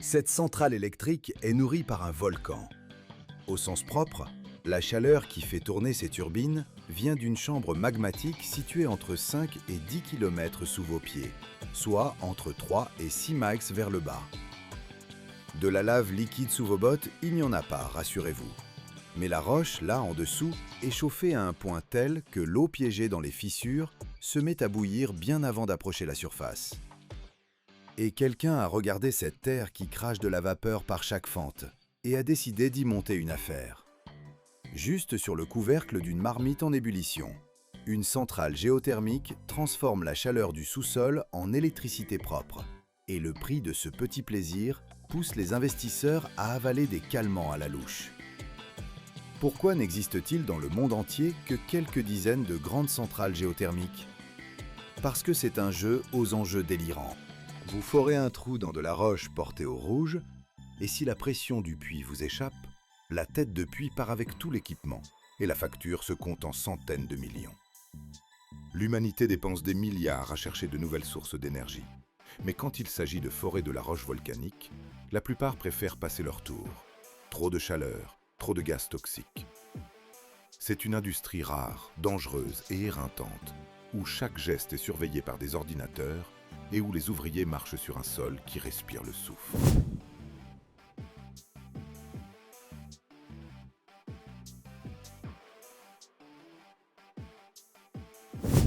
Cette centrale électrique est nourrie par un volcan. Au sens propre, la chaleur qui fait tourner ces turbines vient d'une chambre magmatique située entre 5 et 10 km sous vos pieds, soit entre 3 et 6 miles vers le bas. De la lave liquide sous vos bottes, il n'y en a pas, rassurez-vous. Mais la roche, là en dessous, est chauffée à un point tel que l'eau piégée dans les fissures se met à bouillir bien avant d'approcher la surface. Et quelqu'un a regardé cette terre qui crache de la vapeur par chaque fente et a décidé d'y monter une affaire. Juste sur le couvercle d'une marmite en ébullition, une centrale géothermique transforme la chaleur du sous-sol en électricité propre. Et le prix de ce petit plaisir pousse les investisseurs à avaler des calmants à la louche. Pourquoi n'existe-t-il dans le monde entier que quelques dizaines de grandes centrales géothermiques? Parce que c'est un jeu aux enjeux délirants. Vous forez un trou dans de la roche portée au rouge, et si la pression du puits vous échappe, la tête de puits part avec tout l'équipement, et la facture se compte en centaines de millions. L'humanité dépense des milliards à chercher de nouvelles sources d'énergie. Mais quand il s'agit de forer de la roche volcanique, la plupart préfèrent passer leur tour. Trop de chaleur, trop de gaz toxiques. C'est une industrie rare, dangereuse et éreintante, où chaque geste est surveillé par des ordinateurs et où les ouvriers marchent sur un sol qui respire le souffle.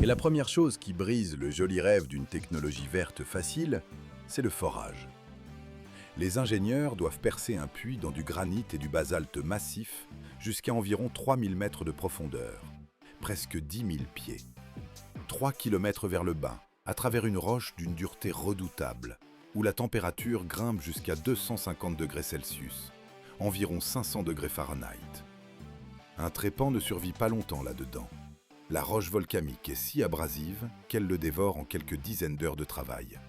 Et la première chose qui brise le joli rêve d'une technologie verte facile, c'est le forage. Les ingénieurs doivent percer un puits dans du granit et du basalte massif jusqu'à environ 3000 mètres de profondeur, presque 10 000 pieds. 3 km vers le bas, à travers une roche d'une dureté redoutable, où la température grimpe jusqu'à 250 degrés Celsius, environ 500 degrés Fahrenheit. Un trépan ne survit pas longtemps là-dedans. La roche volcanique est si abrasive qu'elle le dévore en quelques dizaines d'heures de travail.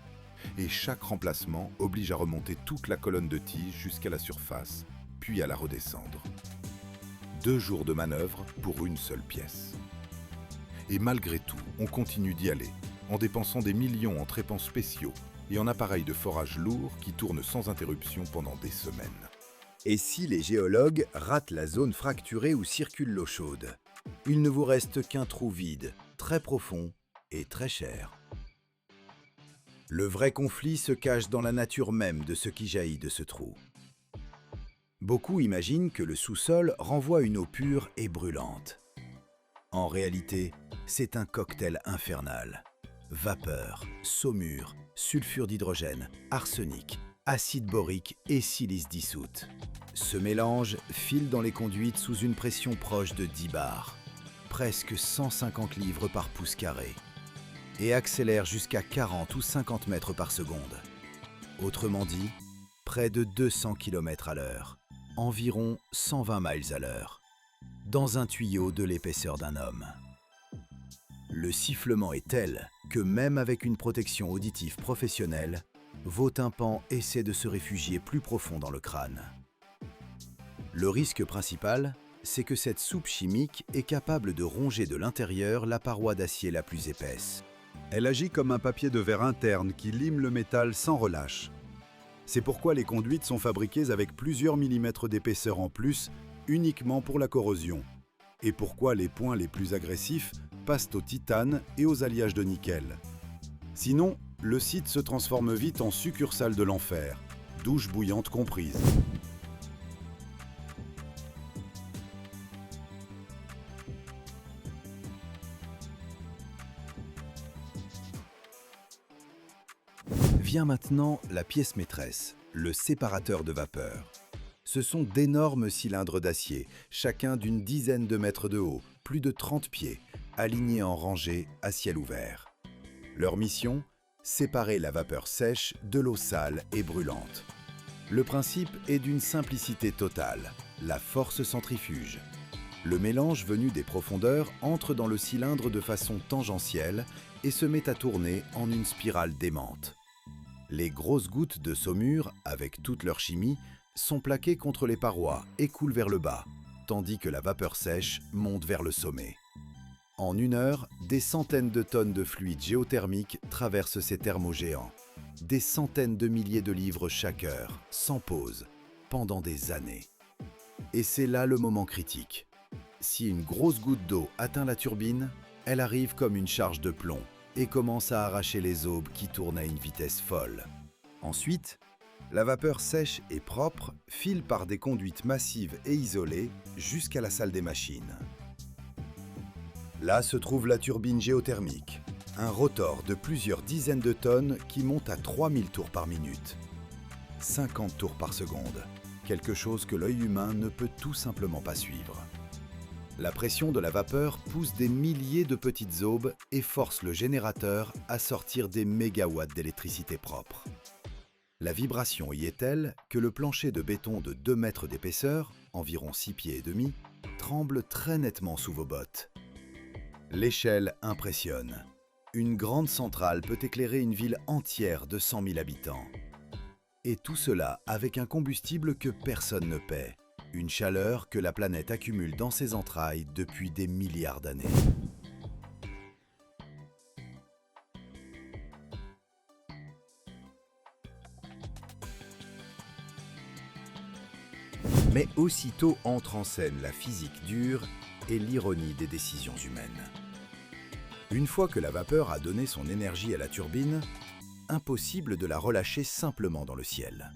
Et chaque remplacement oblige à remonter toute la colonne de tige jusqu'à la surface, puis à la redescendre. 2 jours de manœuvre pour une seule pièce. Et malgré tout, on continue d'y aller, en dépensant des millions en trépans spéciaux et en appareils de forage lourds qui tournent sans interruption pendant des semaines. Et si les géologues ratent la zone fracturée où circule l'eau chaude? Il ne vous reste qu'un trou vide, très profond et très cher. Le vrai conflit se cache dans la nature même de ce qui jaillit de ce trou. Beaucoup imaginent que le sous-sol renvoie une eau pure et brûlante. En réalité, c'est un cocktail infernal. Vapeur, saumure, sulfure d'hydrogène, arsenic, acide borique et silice dissoute. Ce mélange file dans les conduites sous une pression proche de 10 bars, presque 150 livres par pouce carré, et accélère jusqu'à 40 ou 50 mètres par seconde. Autrement dit, près de 200 km à l'heure, environ 120 miles à l'heure, dans un tuyau de l'épaisseur d'un homme. Le sifflement est tel que même avec une protection auditive professionnelle, vos tympans essaient de se réfugier plus profond dans le crâne. Le risque principal, c'est que cette soupe chimique est capable de ronger de l'intérieur la paroi d'acier la plus épaisse. Elle agit comme un papier de verre interne qui lime le métal sans relâche. C'est pourquoi les conduites sont fabriquées avec plusieurs millimètres d'épaisseur en plus, uniquement pour la corrosion. Et pourquoi les points les plus agressifs passent au titane et aux alliages de nickel. Sinon, le site se transforme vite en succursale de l'enfer, douche bouillante comprise. Vient maintenant la pièce maîtresse, le séparateur de vapeur. Ce sont d'énormes cylindres d'acier, chacun d'une dizaine de mètres de haut, plus de 30 pieds, alignés en rangée à ciel ouvert. Leur mission? Séparer la vapeur sèche de l'eau sale et brûlante. Le principe est d'une simplicité totale, la force centrifuge. Le mélange venu des profondeurs entre dans le cylindre de façon tangentielle et se met à tourner en une spirale démente. Les grosses gouttes de saumure, avec toute leur chimie, sont plaquées contre les parois et coulent vers le bas, tandis que la vapeur sèche monte vers le sommet. En 1 heure, des centaines de tonnes de fluide géothermique traversent ces thermogéants. des centaines de milliers de livres chaque heure, sans pause, pendant des années. Et c'est là le moment critique. Si une grosse goutte d'eau atteint la turbine, elle arrive comme une charge de plomb et commence à arracher les aubes qui tournent à une vitesse folle. Ensuite, la vapeur sèche et propre file par des conduites massives et isolées jusqu'à la salle des machines. Là se trouve la turbine géothermique, un rotor de plusieurs dizaines de tonnes qui monte à 3000 tours par minute. 50 tours par seconde, quelque chose que l'œil humain ne peut tout simplement pas suivre. La pression de la vapeur pousse des milliers de petites aubes et force le générateur à sortir des mégawatts d'électricité propre. La vibration y est telle que le plancher de béton de 2 mètres d'épaisseur, environ 6 pieds et demi, tremble très nettement sous vos bottes. L'échelle impressionne. Une grande centrale peut éclairer une ville entière de 100 000 habitants. Et tout cela avec un combustible que personne ne paie. Une chaleur que la planète accumule dans ses entrailles depuis des milliards d'années. Mais aussitôt entre en scène la physique dure et l'ironie des décisions humaines. Une fois que la vapeur a donné son énergie à la turbine, impossible de la relâcher simplement dans le ciel.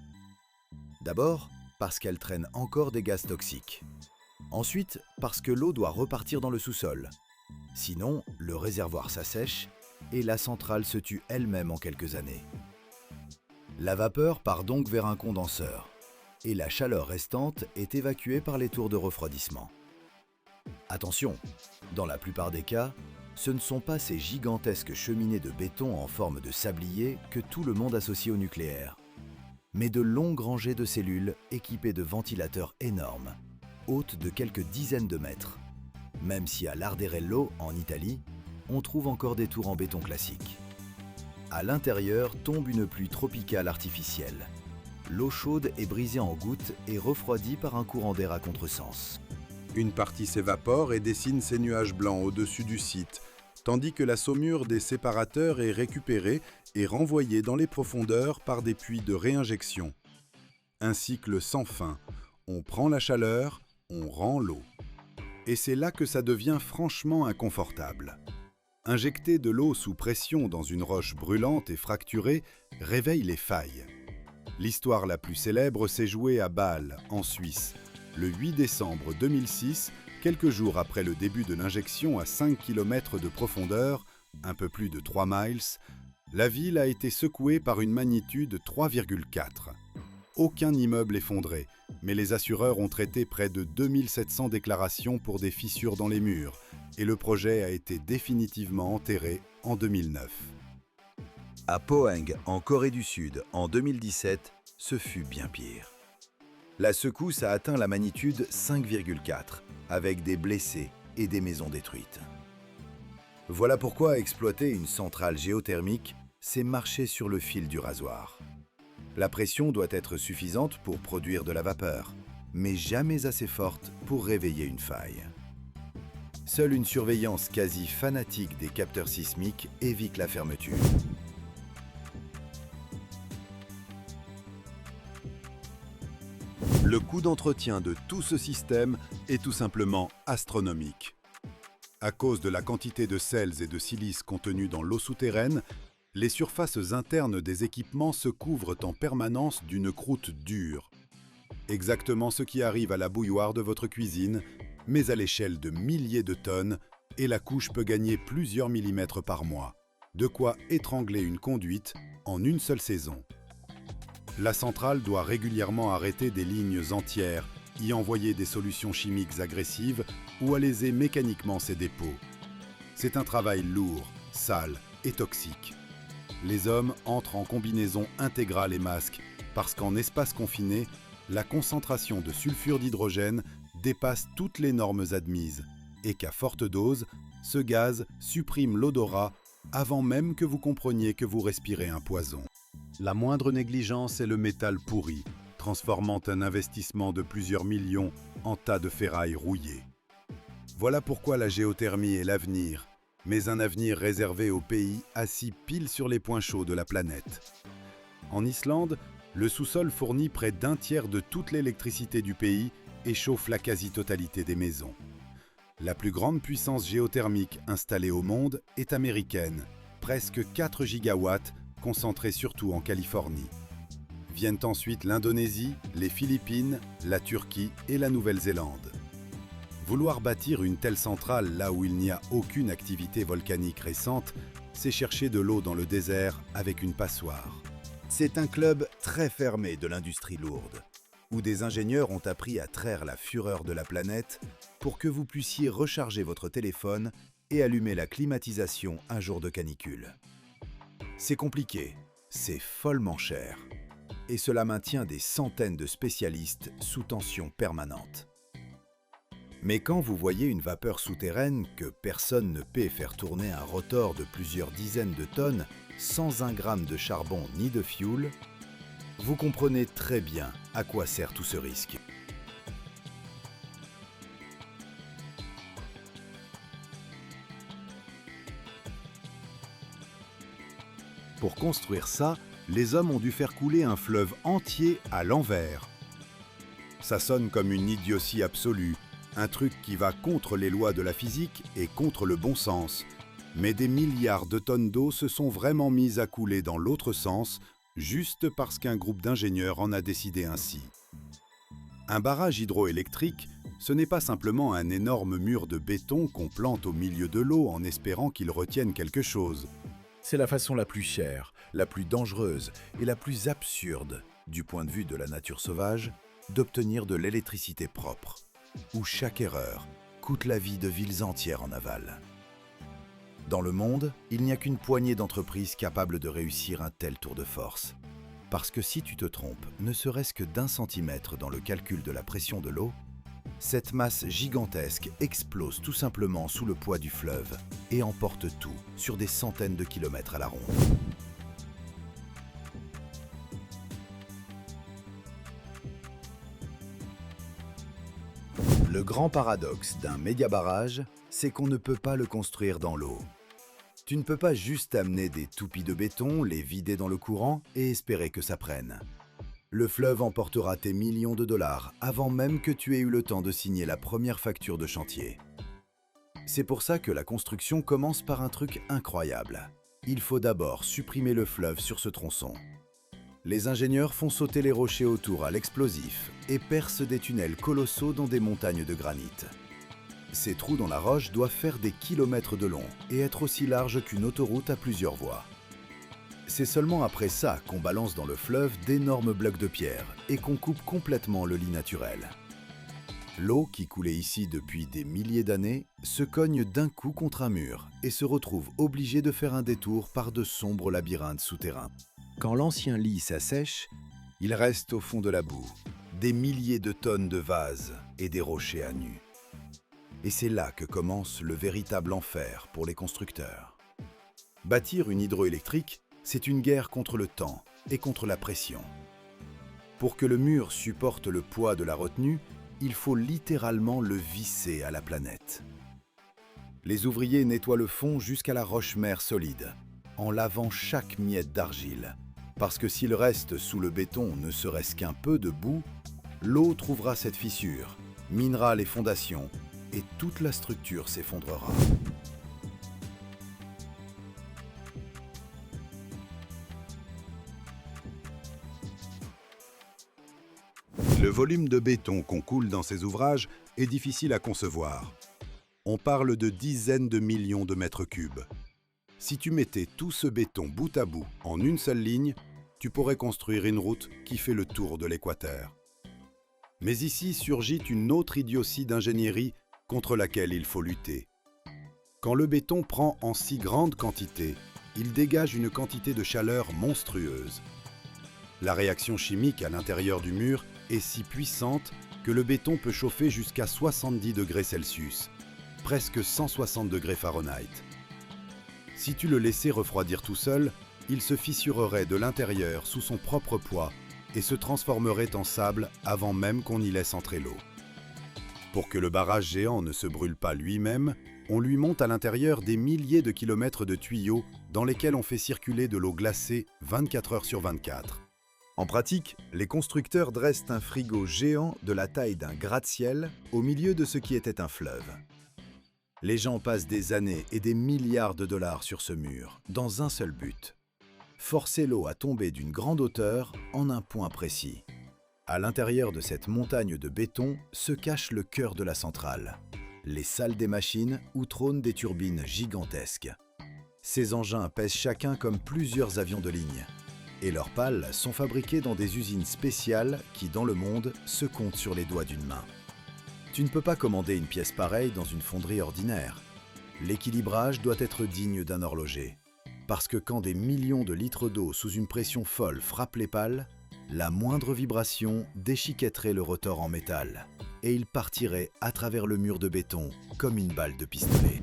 D'abord, parce qu'elle traîne encore des gaz toxiques. Ensuite, parce que l'eau doit repartir dans le sous-sol. Sinon, le réservoir s'assèche et la centrale se tue elle-même en quelques années. La vapeur part donc vers un condenseur et la chaleur restante est évacuée par les tours de refroidissement. Attention, dans la plupart des cas, ce ne sont pas ces gigantesques cheminées de béton en forme de sablier que tout le monde associe au nucléaire, mais de longues rangées de cellules équipées de ventilateurs énormes, hautes de quelques dizaines de mètres, même si à Larderello, en Italie, on trouve encore des tours en béton classique. À l'intérieur tombe une pluie tropicale artificielle. L'eau chaude est brisée en gouttes et refroidie par un courant d'air à contresens. Une partie s'évapore et dessine ses nuages blancs au-dessus du site, tandis que la saumure des séparateurs est récupérée et renvoyée dans les profondeurs par des puits de réinjection. Un cycle sans fin. On prend la chaleur, on rend l'eau. Et c'est là que ça devient franchement inconfortable. Injecter de l'eau sous pression dans une roche brûlante et fracturée réveille les failles. L'histoire la plus célèbre s'est jouée à Bâle, en Suisse, le 8 décembre 2006, quelques jours après le début de l'injection à 5 km de profondeur, un peu plus de 3 miles, la ville a été secouée par une magnitude 3,4. Aucun immeuble effondré, mais les assureurs ont traité près de 2700 déclarations pour des fissures dans les murs, et le projet a été définitivement enterré en 2009. À Pohang, en Corée du Sud, en 2017, ce fut bien pire. La secousse a atteint la magnitude 5,4, avec des blessés et des maisons détruites. Voilà pourquoi exploiter une centrale géothermique, c'est marcher sur le fil du rasoir. La pression doit être suffisante pour produire de la vapeur, mais jamais assez forte pour réveiller une faille. Seule une surveillance quasi fanatique des capteurs sismiques évite la fermeture. Le coût d'entretien de tout ce système est tout simplement astronomique. À cause de la quantité de sels et de silice contenus dans l'eau souterraine, les surfaces internes des équipements se couvrent en permanence d'une croûte dure. Exactement ce qui arrive à la bouilloire de votre cuisine, mais à l'échelle de milliers de tonnes, et la couche peut gagner plusieurs millimètres par mois. De quoi étrangler une conduite en une seule saison. La centrale doit régulièrement arrêter des lignes entières, y envoyer des solutions chimiques agressives ou alléger mécaniquement ses dépôts. C'est un travail lourd, sale et toxique. Les hommes entrent en combinaison intégrale et masque parce qu'en espace confiné, la concentration de sulfure d'hydrogène dépasse toutes les normes admises et qu'à forte dose, ce gaz supprime l'odorat avant même que vous compreniez que vous respirez un poison. La moindre négligence est le métal pourri, transformant un investissement de plusieurs millions en tas de ferraille rouillée. Voilà pourquoi la géothermie est l'avenir, mais un avenir réservé aux pays assis pile sur les points chauds de la planète. En Islande, le sous-sol fournit près d'un tiers de toute l'électricité du pays et chauffe la quasi-totalité des maisons. La plus grande puissance géothermique installée au monde est américaine, presque 4 gigawatts, concentrés surtout en Californie. Viennent ensuite l'Indonésie, les Philippines, la Turquie et la Nouvelle-Zélande. Vouloir bâtir une telle centrale là où il n'y a aucune activité volcanique récente, c'est chercher de l'eau dans le désert avec une passoire. C'est un club très fermé de l'industrie lourde, où des ingénieurs ont appris à traire la fureur de la planète pour que vous puissiez recharger votre téléphone et allumer la climatisation un jour de canicule. C'est compliqué, c'est follement cher, et cela maintient des centaines de spécialistes sous tension permanente. Mais quand vous voyez une vapeur souterraine que personne ne peut faire tourner un rotor de plusieurs dizaines de tonnes sans un gramme de charbon ni de fioul, vous comprenez très bien à quoi sert tout ce risque. Pour construire ça, les hommes ont dû faire couler un fleuve entier à l'envers. Ça sonne comme une idiotie absolue, un truc qui va contre les lois de la physique et contre le bon sens. Mais des milliards de tonnes d'eau se sont vraiment mises à couler dans l'autre sens, juste parce qu'un groupe d'ingénieurs en a décidé ainsi. Un barrage hydroélectrique, ce n'est pas simplement un énorme mur de béton qu'on plante au milieu de l'eau en espérant qu'il retienne quelque chose. C'est la façon la plus chère, la plus dangereuse et la plus absurde, du point de vue de la nature sauvage, d'obtenir de l'électricité propre, où chaque erreur coûte la vie de villes entières en aval. Dans le monde, il n'y a qu'une poignée d'entreprises capables de réussir un tel tour de force. Parce que si tu te trompes, ne serait-ce que d'1 centimètre dans le calcul de la pression de l'eau, cette masse gigantesque explose tout simplement sous le poids du fleuve et emporte tout sur des centaines de kilomètres à la ronde. Le grand paradoxe d'un méga-barrage, c'est qu'on ne peut pas le construire dans l'eau. Tu ne peux pas juste amener des toupies de béton, les vider dans le courant et espérer que ça prenne. Le fleuve emportera tes millions de dollars avant même que tu aies eu le temps de signer la première facture de chantier. C'est pour ça que la construction commence par un truc incroyable. Il faut d'abord supprimer le fleuve sur ce tronçon. Les ingénieurs font sauter les rochers autour à l'explosif et percent des tunnels colossaux dans des montagnes de granit. Ces trous dans la roche doivent faire des kilomètres de long et être aussi larges qu'une autoroute à plusieurs voies. C'est seulement après ça qu'on balance dans le fleuve d'énormes blocs de pierre et qu'on coupe complètement le lit naturel. L'eau, qui coulait ici depuis des milliers d'années, se cogne d'un coup contre un mur et se retrouve obligée de faire un détour par de sombres labyrinthes souterrains. Quand l'ancien lit s'assèche, il reste au fond de la boue des milliers de tonnes de vases et des rochers à nu. Et c'est là que commence le véritable enfer pour les constructeurs. Bâtir une hydroélectrique, c'est une guerre contre le temps et contre la pression. Pour que le mur supporte le poids de la retenue, il faut littéralement le visser à la planète. Les ouvriers nettoient le fond jusqu'à la roche-mère solide, en lavant chaque miette d'argile. Parce que s'il reste sous le béton ne serait-ce qu'un peu de boue, l'eau trouvera cette fissure, minera les fondations et toute la structure s'effondrera. Le volume de béton qu'on coule dans ces ouvrages est difficile à concevoir. On parle de dizaines de millions de mètres cubes. Si tu mettais tout ce béton bout à bout en une seule ligne, tu pourrais construire une route qui fait le tour de l'équateur. Mais ici surgit une autre idiotie d'ingénierie contre laquelle il faut lutter. Quand le béton prend en si grande quantité, il dégage une quantité de chaleur monstrueuse. La réaction chimique à l'intérieur du mur est si puissante que le béton peut chauffer jusqu'à 70 degrés Celsius, presque 160 degrés Fahrenheit. Si tu le laissais refroidir tout seul, il se fissurerait de l'intérieur sous son propre poids et se transformerait en sable avant même qu'on y laisse entrer l'eau. Pour que le barrage géant ne se brûle pas lui-même, on lui monte à l'intérieur des milliers de kilomètres de tuyaux dans lesquels on fait circuler de l'eau glacée 24 heures sur 24. En pratique, les constructeurs dressent un frigo géant de la taille d'un gratte-ciel au milieu de ce qui était un fleuve. Les gens passent des années et des milliards de dollars sur ce mur, dans un seul but: forcer l'eau à tomber d'une grande hauteur en un point précis. À l'intérieur de cette montagne de béton se cache le cœur de la centrale, les salles des machines où trônent des turbines gigantesques. Ces engins pèsent chacun comme plusieurs avions de ligne, et leurs pales sont fabriquées dans des usines spéciales qui, dans le monde, se comptent sur les doigts d'une main. Tu ne peux pas commander une pièce pareille dans une fonderie ordinaire. L'équilibrage doit être digne d'un horloger, parce que quand des millions de litres d'eau sous une pression folle frappent les pales, la moindre vibration déchiquetterait le rotor en métal, et il partirait à travers le mur de béton comme une balle de pistolet.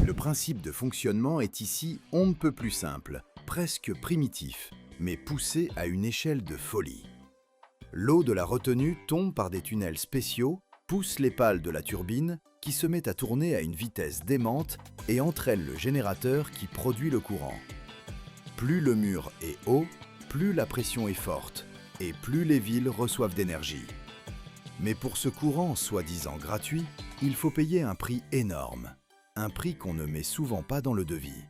Le principe de fonctionnement est ici on ne peut plus simple, presque primitif, mais poussé à une échelle de folie. L'eau de la retenue tombe par des tunnels spéciaux, pousse les pales de la turbine, qui se met à tourner à une vitesse démente et entraîne le générateur qui produit le courant. Plus le mur est haut, plus la pression est forte, et plus les villes reçoivent d'énergie. Mais pour ce courant soi-disant gratuit, il faut payer un prix énorme. Un prix qu'on ne met souvent pas dans le devis.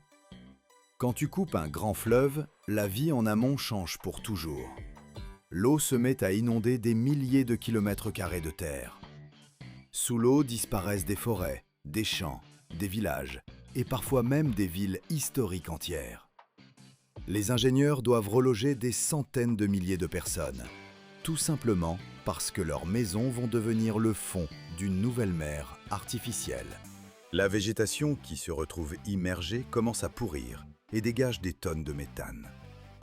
Quand tu coupes un grand fleuve, la vie en amont change pour toujours. L'eau se met à inonder des milliers de kilomètres carrés de terre. Sous l'eau disparaissent des forêts, des champs, des villages et parfois même des villes historiques entières. Les ingénieurs doivent reloger des centaines de milliers de personnes, tout simplement parce que leurs maisons vont devenir le fond d'une nouvelle mer artificielle. La végétation qui se retrouve immergée commence à pourrir et dégage des tonnes de méthane.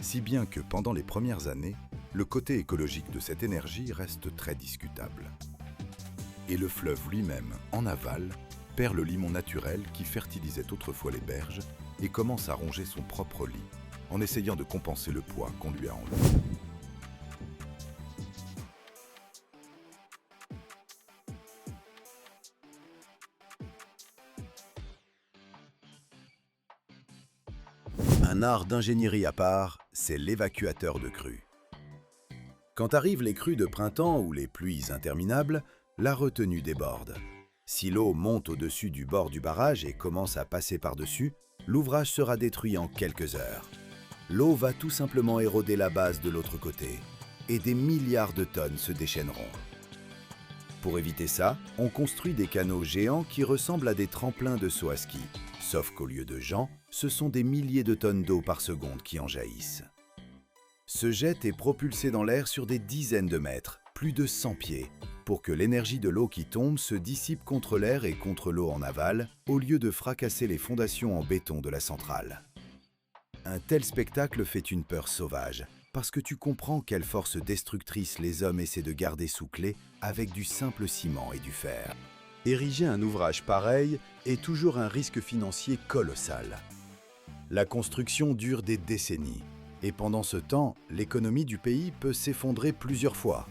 Si bien que pendant les premières années, le côté écologique de cette énergie reste très discutable. Et le fleuve lui-même, en aval, perd le limon naturel qui fertilisait autrefois les berges et commence à ronger son propre lit, en essayant de compenser le poids qu'on lui a enlevé. Un art d'ingénierie à part, c'est l'évacuateur de crues. Quand arrivent les crues de printemps ou les pluies interminables, la retenue déborde. Si l'eau monte au-dessus du bord du barrage et commence à passer par-dessus, l'ouvrage sera détruit en quelques heures. L'eau va tout simplement éroder la base de l'autre côté, et des milliards de tonnes se déchaîneront. Pour éviter ça, on construit des canaux géants qui ressemblent à des tremplins de saut à ski, sauf qu'au lieu de gens, ce sont des milliers de tonnes d'eau par seconde qui en jaillissent. Ce jet est propulsé dans l'air sur des dizaines de mètres, plus de 100 pieds, pour que l'énergie de l'eau qui tombe se dissipe contre l'air et contre l'eau en aval, au lieu de fracasser les fondations en béton de la centrale. Un tel spectacle fait une peur sauvage, parce que tu comprends quelle force destructrice les hommes essaient de garder sous clé avec du simple ciment et du fer. Ériger un ouvrage pareil est toujours un risque financier colossal. La construction dure des décennies, et pendant ce temps, l'économie du pays peut s'effondrer plusieurs fois.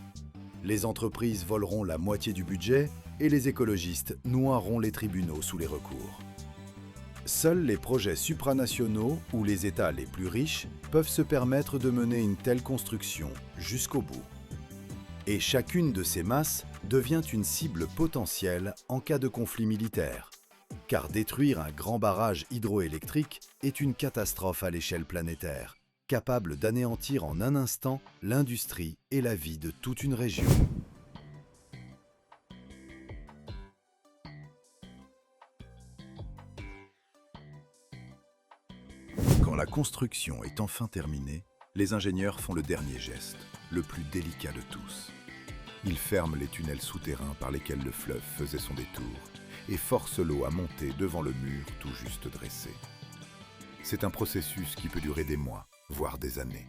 Les entreprises voleront la moitié du budget et les écologistes noieront les tribunaux sous les recours. Seuls les projets supranationaux ou les États les plus riches peuvent se permettre de mener une telle construction jusqu'au bout. Et chacune de ces masses devient une cible potentielle en cas de conflit militaire, car détruire un grand barrage hydroélectrique est une catastrophe à l'échelle planétaire, capable d'anéantir en un instant l'industrie et la vie de toute une région. Quand la construction est enfin terminée, les ingénieurs font le dernier geste, le plus délicat de tous. Ils ferment les tunnels souterrains par lesquels le fleuve faisait son détour et forcent l'eau à monter devant le mur tout juste dressé. C'est un processus qui peut durer des mois, voire des années.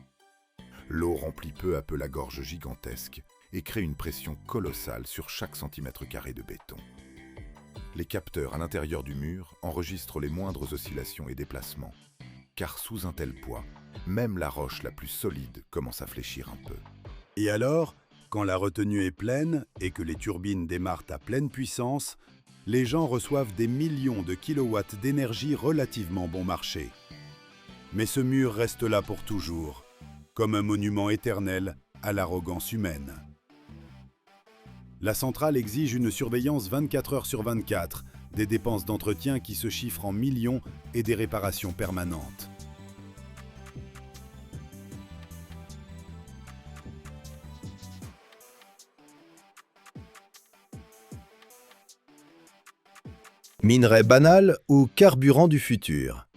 L'eau remplit peu à peu la gorge gigantesque et crée une pression colossale sur chaque centimètre carré de béton. Les capteurs à l'intérieur du mur enregistrent les moindres oscillations et déplacements, car sous un tel poids, même la roche la plus solide commence à fléchir un peu. Et alors, Quand la retenue est pleine et que les turbines démarrent à pleine puissance, les gens reçoivent des millions de kilowatts d'énergie relativement bon marché. Mais ce mur reste là pour toujours, comme un monument éternel à l'arrogance humaine. La centrale exige une surveillance 24 heures sur 24, des dépenses d'entretien qui se chiffrent en millions et des réparations permanentes. Minerai banal ou carburant du futur?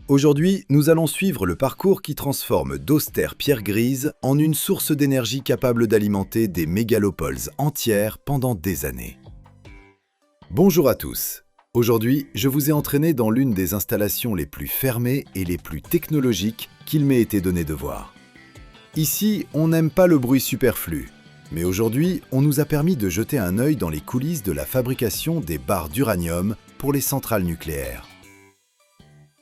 Aujourd'hui, nous allons suivre le parcours qui transforme d'austères pierres grises en une source d'énergie capable d'alimenter des mégalopoles entières pendant des années. Bonjour à tous. Aujourd'hui, je vous ai entraîné dans l'une des installations les plus fermées et les plus technologiques qu'il m'ait été donné de voir. Ici, on n'aime pas le bruit superflu. Mais aujourd'hui, on nous a permis de jeter un œil dans les coulisses de la fabrication des barres d'uranium pour les centrales nucléaires.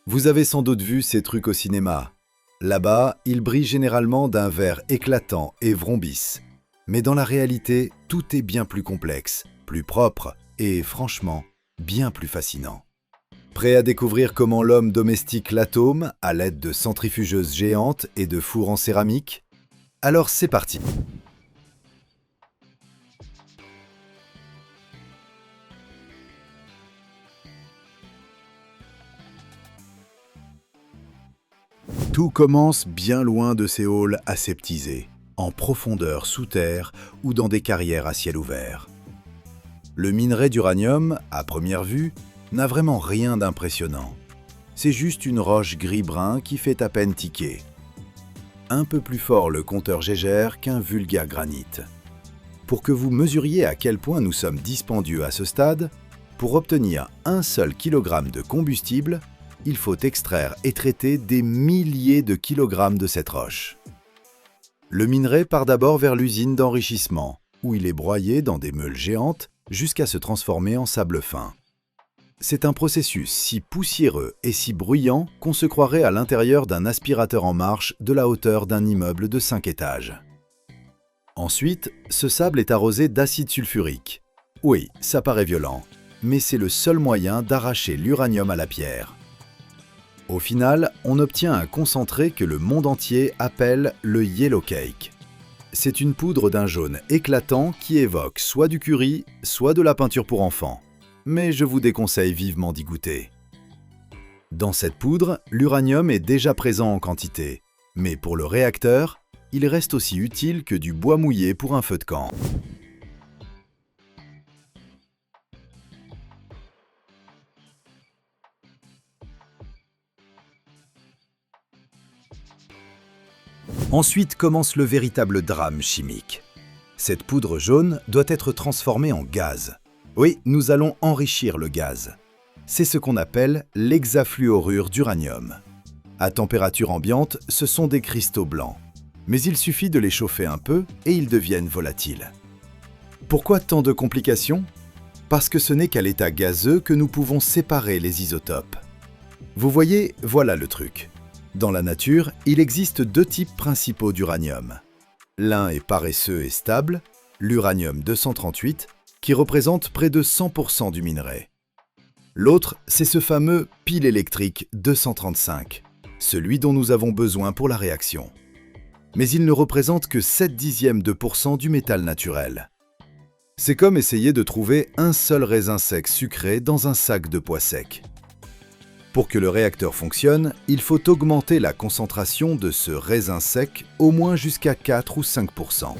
Vous avez sans doute vu ces trucs au cinéma. Là-bas, ils brillent généralement d'un vert éclatant et vrombissent. Mais dans la réalité, tout est bien plus complexe, plus propre et, franchement, bien plus fascinant. Prêt à découvrir comment l'homme domestique l'atome à l'aide de centrifugeuses géantes et de fours en céramique? Alors c'est parti! Tout commence bien loin de ces halls aseptisés, en profondeur sous terre ou dans des carrières à ciel ouvert. Le minerai d'uranium, à première vue, n'a vraiment rien d'impressionnant. C'est juste une roche gris-brun qui fait à peine tiquer. Un peu plus fort le compteur Geiger qu'un vulgaire granit. Pour que vous mesuriez à quel point nous sommes dispendieux à ce stade, pour obtenir un seul kilogramme de combustible, il faut extraire et traiter des milliers de kilogrammes de cette roche. Le minerai part d'abord vers l'usine d'enrichissement, où il est broyé dans des meules géantes jusqu'à se transformer en sable fin. C'est un processus si poussiéreux et si bruyant qu'on se croirait à l'intérieur d'un aspirateur en marche de la hauteur d'un immeuble de 5 étages. Ensuite, ce sable est arrosé d'acide sulfurique. Oui, ça paraît violent, mais c'est le seul moyen d'arracher l'uranium à la pierre. Au final, on obtient un concentré que le monde entier appelle le Yellow Cake. C'est une poudre d'un jaune éclatant qui évoque soit du curry, soit de la peinture pour enfants. Mais je vous déconseille vivement d'y goûter. Dans cette poudre, l'uranium est déjà présent en quantité. Mais pour le réacteur, il reste aussi utile que du bois mouillé pour un feu de camp. Ensuite commence le véritable drame chimique. Cette poudre jaune doit être transformée en gaz. Oui, nous allons enrichir le gaz. C'est ce qu'on appelle l'hexafluorure d'uranium. À température ambiante, ce sont des cristaux blancs. Mais il suffit de les chauffer un peu et ils deviennent volatiles. Pourquoi tant de complications? Parce que ce n'est qu'à l'état gazeux que nous pouvons séparer les isotopes. Vous voyez, voilà le truc. Dans la nature, il existe deux types principaux d'uranium. L'un est paresseux et stable, l'uranium-238, qui représente près de 100% du minerai. L'autre, c'est ce fameux pile électrique 235, celui dont nous avons besoin pour la réaction. Mais il ne représente que 0,7% du métal naturel. C'est comme essayer de trouver un seul raisin sec sucré dans un sac de pois sec. Pour que le réacteur fonctionne, il faut augmenter la concentration de ce raisin sec au moins jusqu'à 4 ou 5%.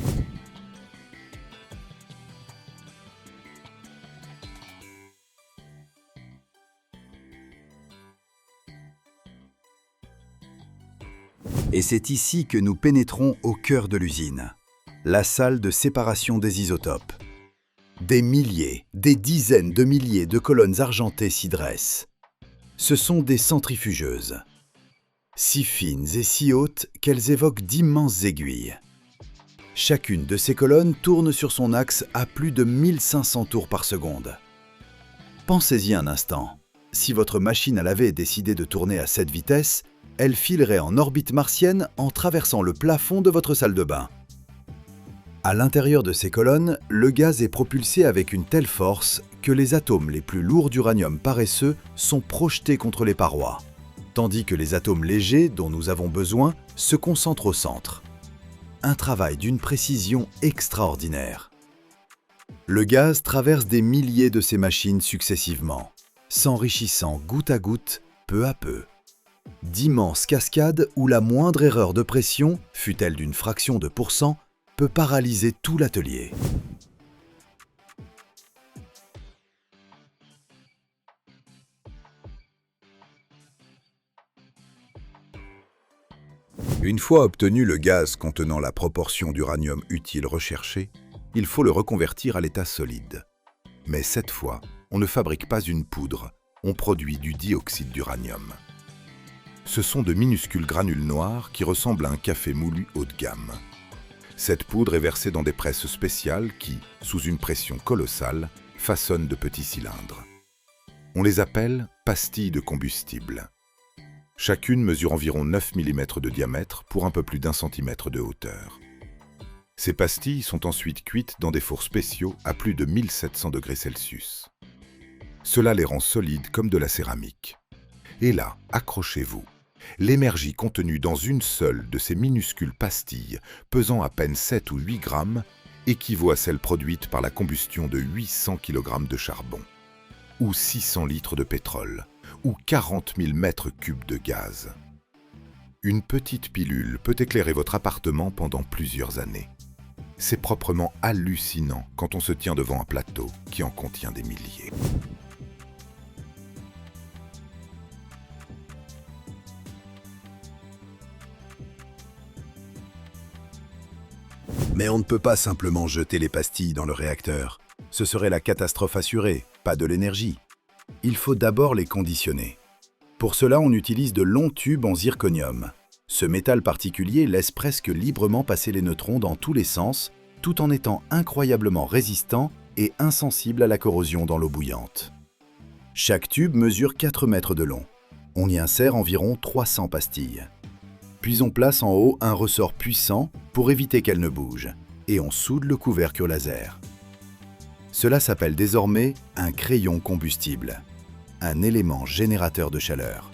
Et c'est ici que nous pénétrons au cœur de l'usine, la salle de séparation des isotopes. Des milliers, des dizaines de milliers de colonnes argentées s'y dressent. Ce sont des centrifugeuses, si fines et si hautes qu'elles évoquent d'immenses aiguilles. Chacune de ces colonnes tourne sur son axe à plus de 1500 tours par seconde. Pensez-y un instant. Si votre machine à laver décidait de tourner à cette vitesse, elle filerait en orbite martienne en traversant le plafond de votre salle de bain. À l'intérieur de ces colonnes, le gaz est propulsé avec une telle force que les atomes les plus lourds d'uranium paresseux sont projetés contre les parois, tandis que les atomes légers dont nous avons besoin se concentrent au centre. Un travail d'une précision extraordinaire. Le gaz traverse des milliers de ces machines successivement, s'enrichissant goutte à goutte, peu à peu. D'immenses cascades où la moindre erreur de pression, fût-elle d'une fraction de %, peut paralyser tout l'atelier. Une fois obtenu le gaz contenant la proportion d'uranium utile recherchée, il faut le reconvertir à l'état solide. Mais cette fois, on ne fabrique pas une poudre, on produit du dioxyde d'uranium. Ce sont de minuscules granules noirs qui ressemblent à un café moulu haut de gamme. Cette poudre est versée dans des presses spéciales qui, sous une pression colossale, façonnent de petits cylindres. On les appelle pastilles de combustible. Chacune mesure environ 9 mm de diamètre pour un peu plus d'1 cm de hauteur. Ces pastilles sont ensuite cuites dans des fours spéciaux à plus de 1700 degrés Celsius. Cela les rend solides comme de la céramique. Et là, accrochez-vous, l'énergie contenue dans une seule de ces minuscules pastilles, pesant à peine 7 ou 8 grammes, équivaut à celle produite par la combustion de 800 kg de charbon, ou 600 litres de pétrole, ou 40 000 mètres cubes de gaz. Une petite pilule peut éclairer votre appartement pendant plusieurs années. C'est proprement hallucinant quand on se tient devant un plateau qui en contient des milliers. Mais on ne peut pas simplement jeter les pastilles dans le réacteur. Ce serait la catastrophe assurée, pas de l'énergie. Il faut d'abord les conditionner. Pour cela, on utilise de longs tubes en zirconium. Ce métal particulier laisse presque librement passer les neutrons dans tous les sens, tout en étant incroyablement résistant et insensible à la corrosion dans l'eau bouillante. Chaque tube mesure 4 mètres de long. On y insère environ 300 pastilles. Puis on place en haut un ressort puissant pour éviter qu'elles ne bougent, et on soude le couvercle au laser. Cela s'appelle désormais un crayon combustible, un élément générateur de chaleur.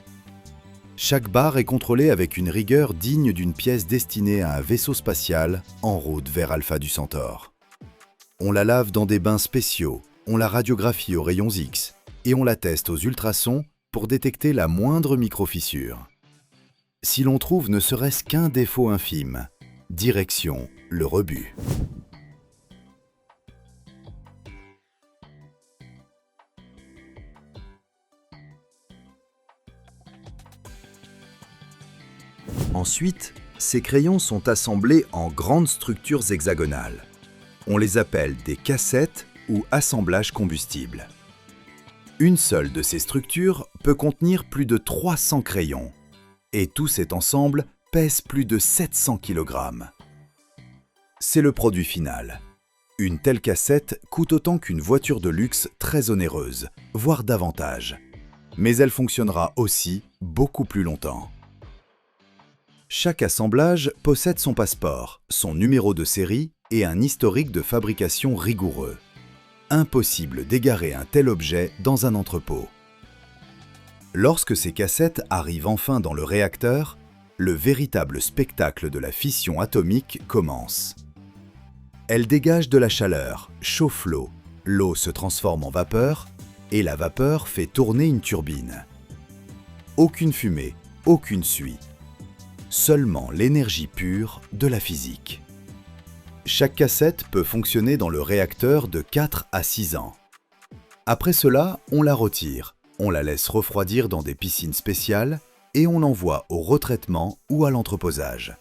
Chaque barre est contrôlée avec une rigueur digne d'une pièce destinée à un vaisseau spatial en route vers Alpha du Centaure. On la lave dans des bains spéciaux, on la radiographie aux rayons X et on la teste aux ultrasons pour détecter la moindre microfissure. Si l'on trouve ne serait-ce qu'un défaut infime, direction le rebut. Ensuite, ces crayons sont assemblés en grandes structures hexagonales. On les appelle des cassettes ou assemblages combustibles. Une seule de ces structures peut contenir plus de 300 crayons, et tout cet ensemble pèse plus de 700 kg. C'est le produit final. Une telle cassette coûte autant qu'une voiture de luxe très onéreuse, voire davantage. Mais elle fonctionnera aussi beaucoup plus longtemps. Chaque assemblage possède son passeport, son numéro de série et un historique de fabrication rigoureux. Impossible d'égarer un tel objet dans un entrepôt. Lorsque ces cassettes arrivent enfin dans le réacteur, le véritable spectacle de la fission atomique commence. Elle dégage de la chaleur, chauffe l'eau se transforme en vapeur et la vapeur fait tourner une turbine. Aucune fumée, aucune suie. Seulement l'énergie pure de la physique. Chaque cassette peut fonctionner dans le réacteur de 4 à 6 ans. Après cela, on la retire, on la laisse refroidir dans des piscines spéciales et on l'envoie au retraitement ou à l'entreposage.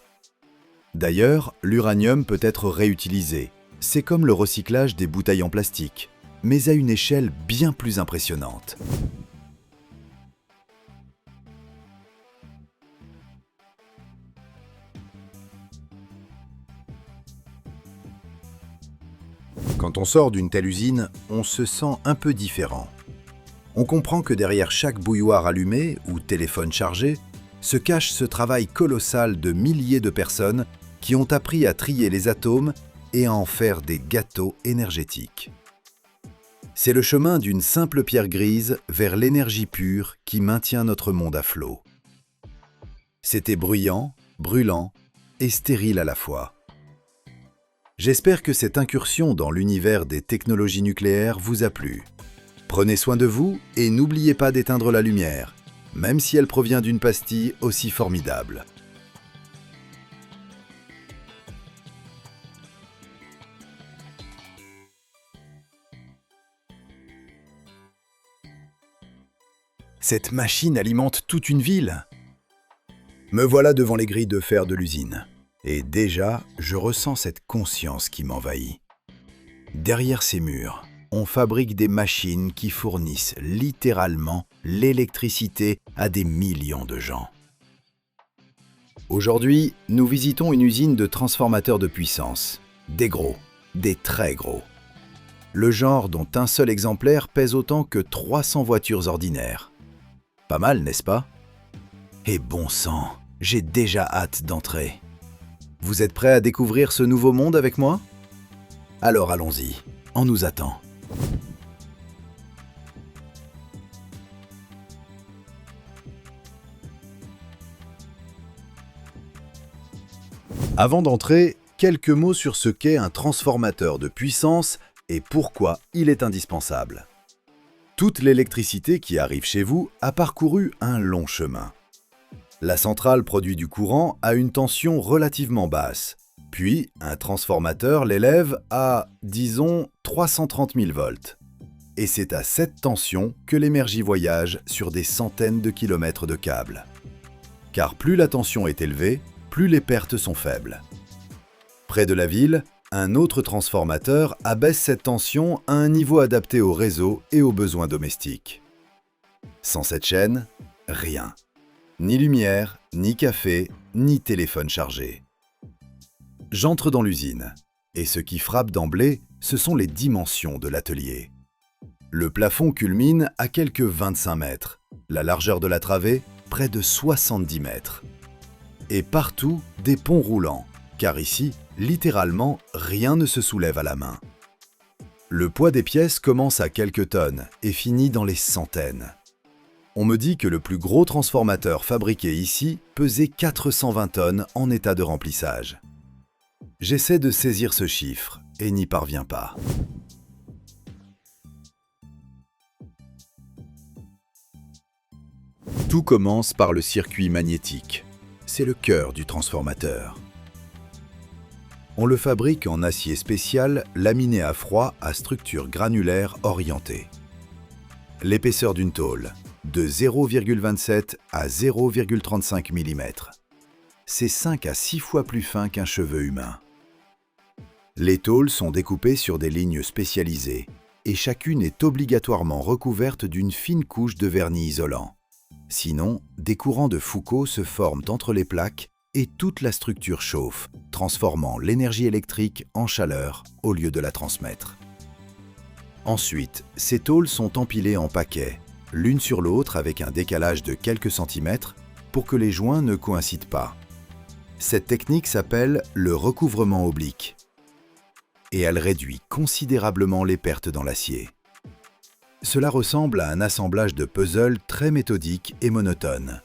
D'ailleurs, l'uranium peut être réutilisé. C'est comme le recyclage des bouteilles en plastique, mais à une échelle bien plus impressionnante. Quand on sort d'une telle usine, on se sent un peu différent. On comprend que derrière chaque bouilloire allumé ou téléphone chargé, se cache ce travail colossal de milliers de personnes qui ont appris à trier les atomes et à en faire des gâteaux énergétiques. C'est le chemin d'une simple pierre grise vers l'énergie pure qui maintient notre monde à flot. C'était bruyant, brûlant et stérile à la fois. J'espère que cette incursion dans l'univers des technologies nucléaires vous a plu. Prenez soin de vous et n'oubliez pas d'éteindre la lumière, même si elle provient d'une pastille aussi formidable. Cette machine alimente toute une ville. Me voilà devant les grilles de fer de l'usine. Et déjà, je ressens cette conscience qui m'envahit. Derrière ces murs, on fabrique des machines qui fournissent littéralement l'électricité à des millions de gens. Aujourd'hui, nous visitons une usine de transformateurs de puissance. Des gros, des très gros. Le genre dont un seul exemplaire pèse autant que 300 voitures ordinaires. Pas mal, n'est-ce pas? Et bon sang, j'ai déjà hâte d'entrer. Vous êtes prêts à découvrir ce nouveau monde avec moi? Alors allons-y, on nous attend. Avant d'entrer, quelques mots sur ce qu'est un transformateur de puissance et pourquoi il est indispensable. Toute l'électricité qui arrive chez vous a parcouru un long chemin. La centrale produit du courant à une tension relativement basse, puis un transformateur l'élève à, disons, 330 000 volts. Et c'est à cette tension que l'énergie voyage sur des centaines de kilomètres de câbles. Car plus la tension est élevée, plus les pertes sont faibles. Près de la ville, un autre transformateur abaisse cette tension à un niveau adapté au réseau et aux besoins domestiques. Sans cette chaîne, rien. Ni lumière, ni café, ni téléphone chargé. J'entre dans l'usine, et ce qui frappe d'emblée, ce sont les dimensions de l'atelier. Le plafond culmine à quelques 25 mètres, la largeur de la travée, près de 70 mètres. Et partout, des ponts roulants, car ici, littéralement, rien ne se soulève à la main. Le poids des pièces commence à quelques tonnes et finit dans les centaines. On me dit que le plus gros transformateur fabriqué ici pesait 420 tonnes en état de remplissage. J'essaie de saisir ce chiffre et n'y parviens pas. Tout commence par le circuit magnétique. C'est le cœur du transformateur. On le fabrique en acier spécial laminé à froid à structure granulaire orientée. L'épaisseur d'une tôle, de 0,27 à 0,35 mm. C'est 5 à 6 fois plus fin qu'un cheveu humain. Les tôles sont découpées sur des lignes spécialisées et chacune est obligatoirement recouverte d'une fine couche de vernis isolant. Sinon, des courants de Foucault se forment entre les plaques et toute la structure chauffe, transformant l'énergie électrique en chaleur au lieu de la transmettre. Ensuite, ces tôles sont empilées en paquets, l'une sur l'autre avec un décalage de quelques centimètres pour que les joints ne coïncident pas. Cette technique s'appelle le recouvrement oblique et elle réduit considérablement les pertes dans l'acier. Cela ressemble à un assemblage de puzzles très méthodique et monotone.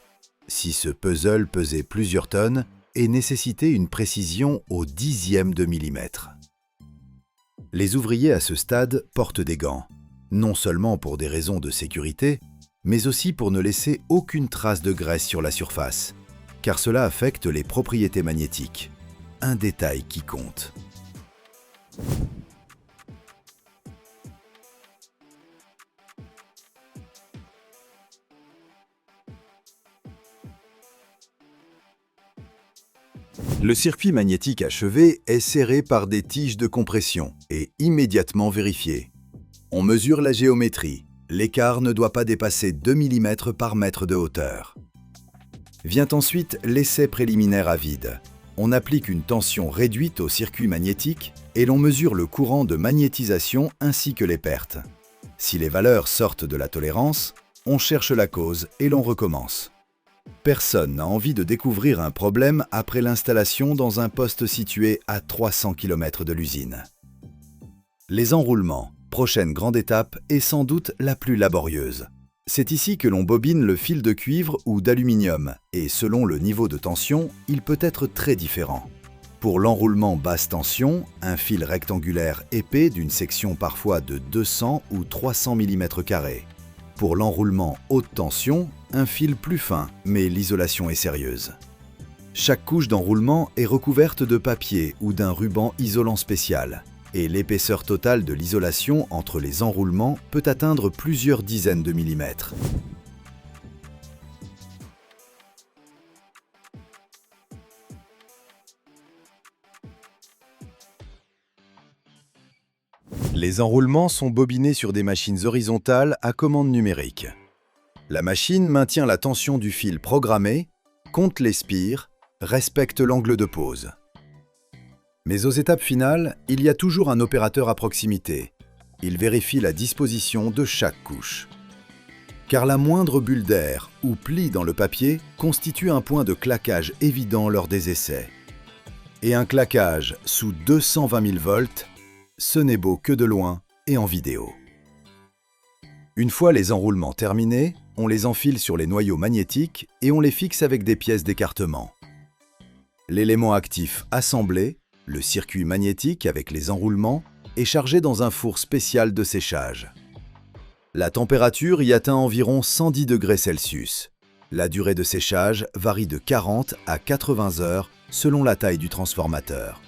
Si ce puzzle pesait plusieurs tonnes et nécessitait une précision au dixième de millimètre. Les ouvriers à ce stade portent des gants, non seulement pour des raisons de sécurité, mais aussi pour ne laisser aucune trace de graisse sur la surface, car cela affecte les propriétés magnétiques. Un détail qui compte. Le circuit magnétique achevé est serré par des tiges de compression et immédiatement vérifié. On mesure la géométrie. L'écart ne doit pas dépasser 2 mm par mètre de hauteur. Vient ensuite l'essai préliminaire à vide. On applique une tension réduite au circuit magnétique et l'on mesure le courant de magnétisation ainsi que les pertes. Si les valeurs sortent de la tolérance, on cherche la cause et l'on recommence. Personne n'a envie de découvrir un problème après l'installation dans un poste situé à 300 km de l'usine. Les enroulements, prochaine grande étape, est sans doute la plus laborieuse. C'est ici que l'on bobine le fil de cuivre ou d'aluminium, et selon le niveau de tension, il peut être très différent. Pour l'enroulement basse tension, un fil rectangulaire épais d'une section parfois de 200 ou 300 mm². Pour l'enroulement haute tension, un fil plus fin, mais l'isolation est sérieuse. Chaque couche d'enroulement est recouverte de papier ou d'un ruban isolant spécial, et l'épaisseur totale de l'isolation entre les enroulements peut atteindre plusieurs dizaines de millimètres. Les enroulements sont bobinés sur des machines horizontales à commande numérique. La machine maintient la tension du fil programmée, compte les spires, respecte l'angle de pose. Mais aux étapes finales, il y a toujours un opérateur à proximité. Il vérifie la disposition de chaque couche. Car la moindre bulle d'air ou pli dans le papier constitue un point de claquage évident lors des essais. Et un claquage sous 220 000 volts, ce n'est beau que de loin et en vidéo. Une fois les enroulements terminés, on les enfile sur les noyaux magnétiques et on les fixe avec des pièces d'écartement. L'élément actif assemblé, le circuit magnétique avec les enroulements, est chargé dans un four spécial de séchage. La température y atteint environ 110 degrés Celsius. La durée de séchage varie de 40 à 80 heures selon la taille du transformateur.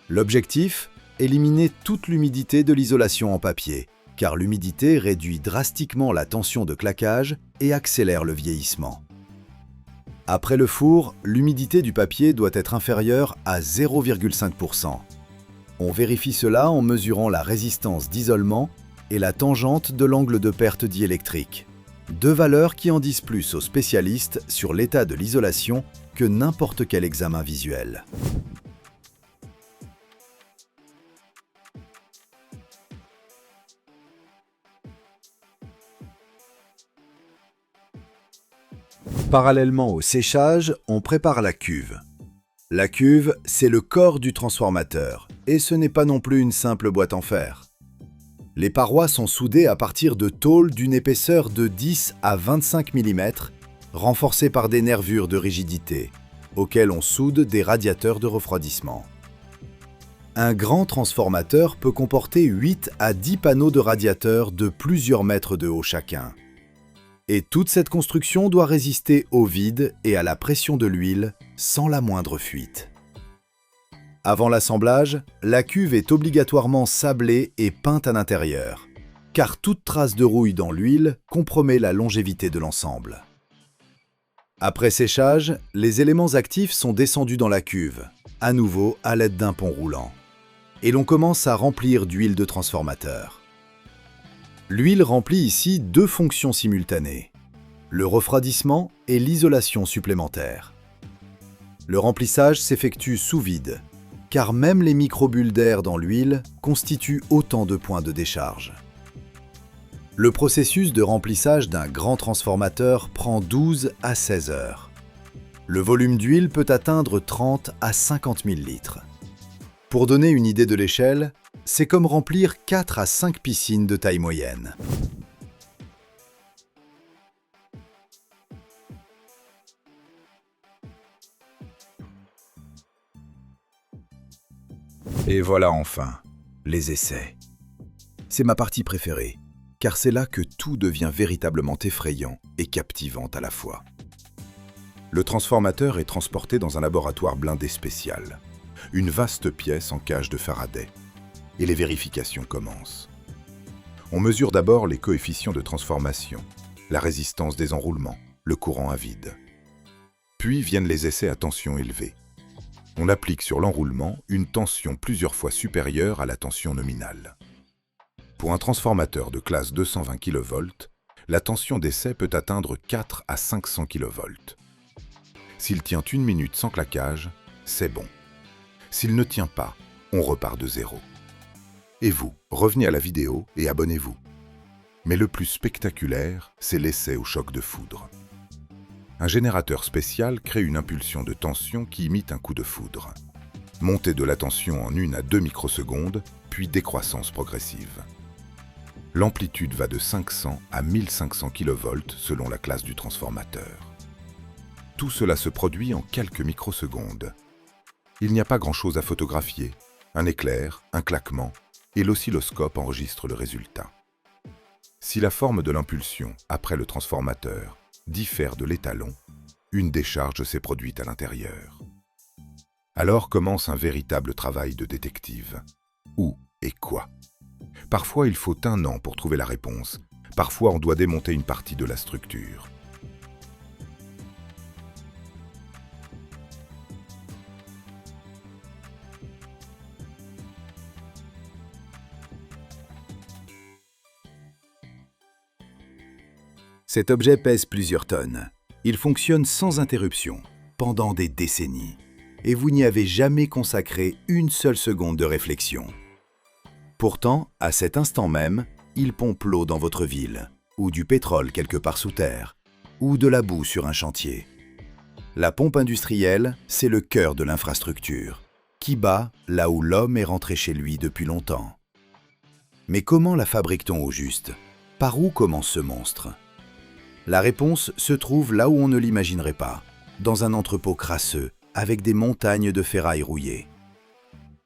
L'objectif ? Éliminer toute l'humidité de l'isolation en papier, car l'humidité réduit drastiquement la tension de claquage et accélère le vieillissement. Après le four, l'humidité du papier doit être inférieure à 0,5%. On vérifie cela en mesurant la résistance d'isolement et la tangente de l'angle de perte diélectrique. Deux valeurs qui en disent plus aux spécialistes sur l'état de l'isolation que n'importe quel examen visuel. Parallèlement au séchage, on prépare la cuve. La cuve, c'est le corps du transformateur, et ce n'est pas non plus une simple boîte en fer. Les parois sont soudées à partir de tôles d'une épaisseur de 10 à 25 mm, renforcées par des nervures de rigidité, auxquelles on soude des radiateurs de refroidissement. Un grand transformateur peut comporter 8 à 10 panneaux de radiateurs de plusieurs mètres de haut chacun. Et toute cette construction doit résister au vide et à la pression de l'huile sans la moindre fuite. Avant l'assemblage, la cuve est obligatoirement sablée et peinte à l'intérieur, car toute trace de rouille dans l'huile compromet la longévité de l'ensemble. Après séchage, les éléments actifs sont descendus dans la cuve, à nouveau à l'aide d'un pont roulant. Et l'on commence à remplir d'huile de transformateur. L'huile remplit ici deux fonctions simultanées, le refroidissement et l'isolation supplémentaire. Le remplissage s'effectue sous vide, car même les microbules d'air dans l'huile constituent autant de points de décharge. Le processus de remplissage d'un grand transformateur prend 12 à 16 heures. Le volume d'huile peut atteindre 30 à 50 000 litres. Pour donner une idée de l'échelle, c'est comme remplir 4 à 5 piscines de taille moyenne. Et voilà enfin, les essais. C'est ma partie préférée, car c'est là que tout devient véritablement effrayant et captivant à la fois. Le transformateur est transporté dans un laboratoire blindé spécial, une vaste pièce en cage de Faraday. Et les vérifications commencent. On mesure d'abord les coefficients de transformation, la résistance des enroulements, le courant à vide. Puis viennent les essais à tension élevée. On applique sur l'enroulement une tension plusieurs fois supérieure à la tension nominale. Pour un transformateur de classe 220 kV, la tension d'essai peut atteindre 4 à 500 kV. S'il tient 1 minute sans claquage, c'est bon. S'il ne tient pas, on repart de zéro. Et vous, revenez à la vidéo et abonnez-vous. Mais le plus spectaculaire, c'est l'essai au choc de foudre. Un générateur spécial crée une impulsion de tension qui imite un coup de foudre. Montée de la tension en 1 à 2 microsecondes, puis décroissance progressive. L'amplitude va de 500 à 1500 kV selon la classe du transformateur. Tout cela se produit en quelques microsecondes. Il n'y a pas grand-chose à photographier. Un éclair, un claquement, et l'oscilloscope enregistre le résultat. Si la forme de l'impulsion, après le transformateur, diffère de l'étalon, une décharge s'est produite à l'intérieur. Alors commence un véritable travail de détective. Où et quoi? Parfois, il faut 1 an pour trouver la réponse. Parfois, on doit démonter une partie de la structure. Cet objet pèse plusieurs tonnes. Il fonctionne sans interruption, pendant des décennies. Et vous n'y avez jamais consacré une seule seconde de réflexion. Pourtant, à cet instant même, il pompe l'eau dans votre ville, ou du pétrole quelque part sous terre, ou de la boue sur un chantier. La pompe industrielle, c'est le cœur de l'infrastructure, qui bat là où l'homme est rentré chez lui depuis longtemps. Mais comment la fabrique-t-on au juste? Par où commence ce monstre? La réponse se trouve là où on ne l'imaginerait pas, dans un entrepôt crasseux, avec des montagnes de ferraille rouillées.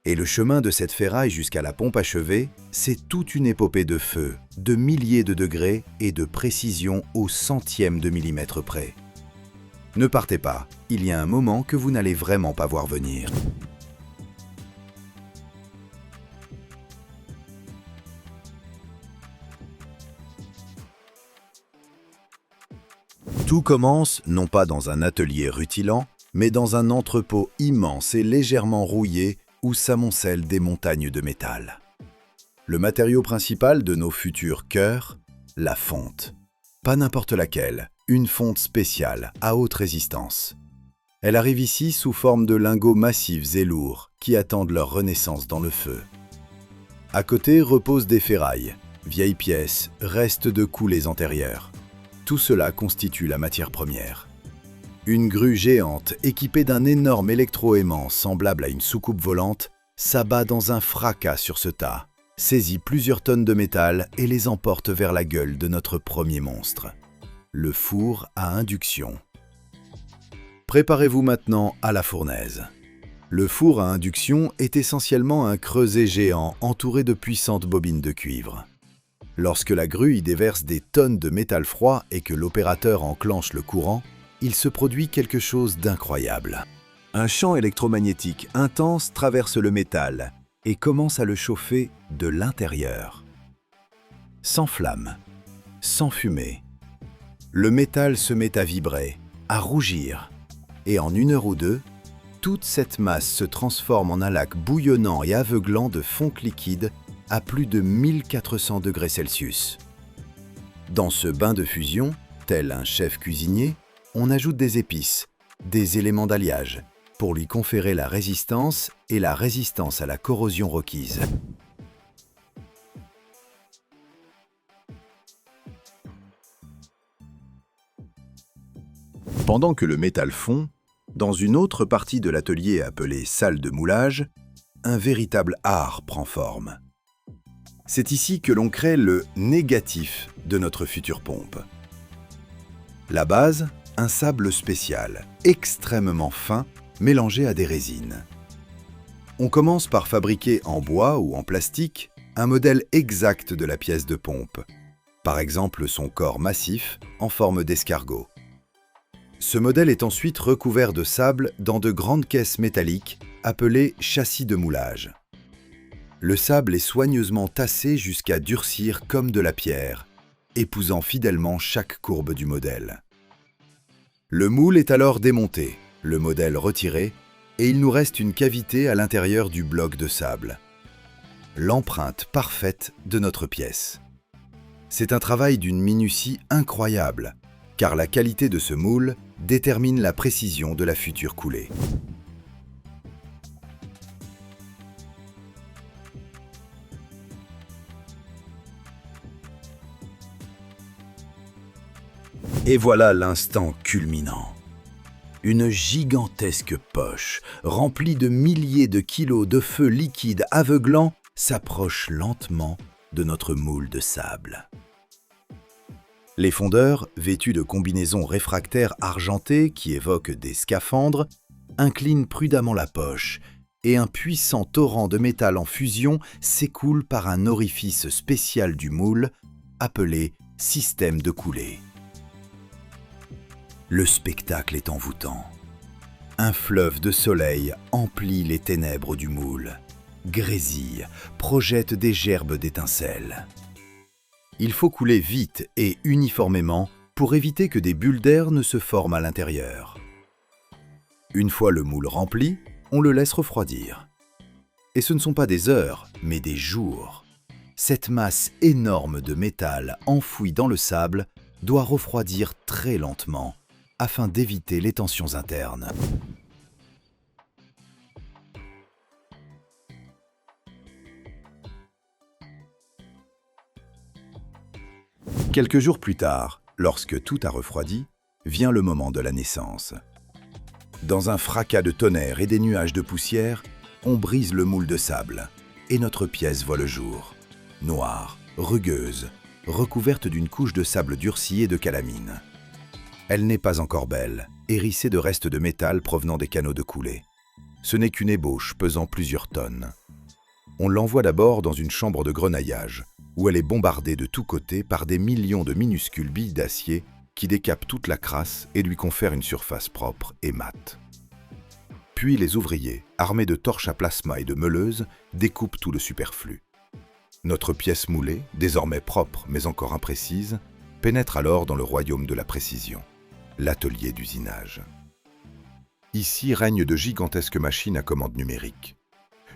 Et le chemin de cette ferraille jusqu'à la pompe achevée, c'est toute une épopée de feu, de milliers de degrés et de précision au centième de millimètre près. Ne partez pas, il y a un moment que vous n'allez vraiment pas voir venir. Tout commence non pas dans un atelier rutilant, mais dans un entrepôt immense et légèrement rouillé où s'amoncellent des montagnes de métal. Le matériau principal de nos futurs cœurs, la fonte. Pas n'importe laquelle, une fonte spéciale, à haute résistance. Elle arrive ici sous forme de lingots massifs et lourds qui attendent leur renaissance dans le feu. À côté reposent des ferrailles, vieilles pièces, restes de coulées antérieures. Tout cela constitue la matière première. Une grue géante équipée d'un énorme électroaimant semblable à une soucoupe volante s'abat dans un fracas sur ce tas, saisit plusieurs tonnes de métal et les emporte vers la gueule de notre premier monstre, le four à induction. Préparez-vous maintenant à la fournaise. Le four à induction est essentiellement un creuset géant entouré de puissantes bobines de cuivre. Lorsque la grue y déverse des tonnes de métal froid et que l'opérateur enclenche le courant, il se produit quelque chose d'incroyable. Un champ électromagnétique intense traverse le métal et commence à le chauffer de l'intérieur. Sans flamme, sans fumée, le métal se met à vibrer, à rougir, et en 1 heure ou 2, toute cette masse se transforme en un lac bouillonnant et aveuglant de fonte liquide à plus de 1400 degrés Celsius. Dans ce bain de fusion, tel un chef cuisinier, on ajoute des épices, des éléments d'alliage, pour lui conférer la résistance et la résistance à la corrosion requise. Pendant que le métal fond, dans une autre partie de l'atelier appelée salle de moulage, un véritable art prend forme. C'est ici que l'on crée le négatif de notre future pompe. La base, un sable spécial, extrêmement fin, mélangé à des résines. On commence par fabriquer en bois ou en plastique un modèle exact de la pièce de pompe, par exemple son corps massif en forme d'escargot. Ce modèle est ensuite recouvert de sable dans de grandes caisses métalliques appelées châssis de moulage. Le sable est soigneusement tassé jusqu'à durcir comme de la pierre, épousant fidèlement chaque courbe du modèle. Le moule est alors démonté, le modèle retiré, et il nous reste une cavité à l'intérieur du bloc de sable. L'empreinte parfaite de notre pièce. C'est un travail d'une minutie incroyable, car la qualité de ce moule détermine la précision de la future coulée. Et voilà l'instant culminant. Une gigantesque poche, remplie de milliers de kilos de feu liquide aveuglant, s'approche lentement de notre moule de sable. Les fondeurs, vêtus de combinaisons réfractaires argentées qui évoquent des scaphandres, inclinent prudemment la poche et un puissant torrent de métal en fusion s'écoule par un orifice spécial du moule appelé système de coulée. Le spectacle est envoûtant. Un fleuve de soleil emplit les ténèbres du moule, grésille, projette des gerbes d'étincelles. Il faut couler vite et uniformément pour éviter que des bulles d'air ne se forment à l'intérieur. Une fois le moule rempli, on le laisse refroidir. Et ce ne sont pas des heures, mais des jours. Cette masse énorme de métal enfouie dans le sable doit refroidir très lentement afin d'éviter les tensions internes. Quelques jours plus tard, lorsque tout a refroidi, vient le moment de la naissance. Dans un fracas de tonnerre et des nuages de poussière, on brise le moule de sable et notre pièce voit le jour. Noire, rugueuse, recouverte d'une couche de sable durci et de calamine. Elle n'est pas encore belle, hérissée de restes de métal provenant des canaux de coulée. Ce n'est qu'une ébauche pesant plusieurs tonnes. On l'envoie d'abord dans une chambre de grenaillage, où elle est bombardée de tous côtés par des millions de minuscules billes d'acier qui décapent toute la crasse et lui confèrent une surface propre et mate. Puis les ouvriers, armés de torches à plasma et de meuleuses, découpent tout le superflu. Notre pièce moulée, désormais propre mais encore imprécise, pénètre alors dans le royaume de la précision, l'atelier d'usinage. Ici règnent de gigantesques machines à commande numérique.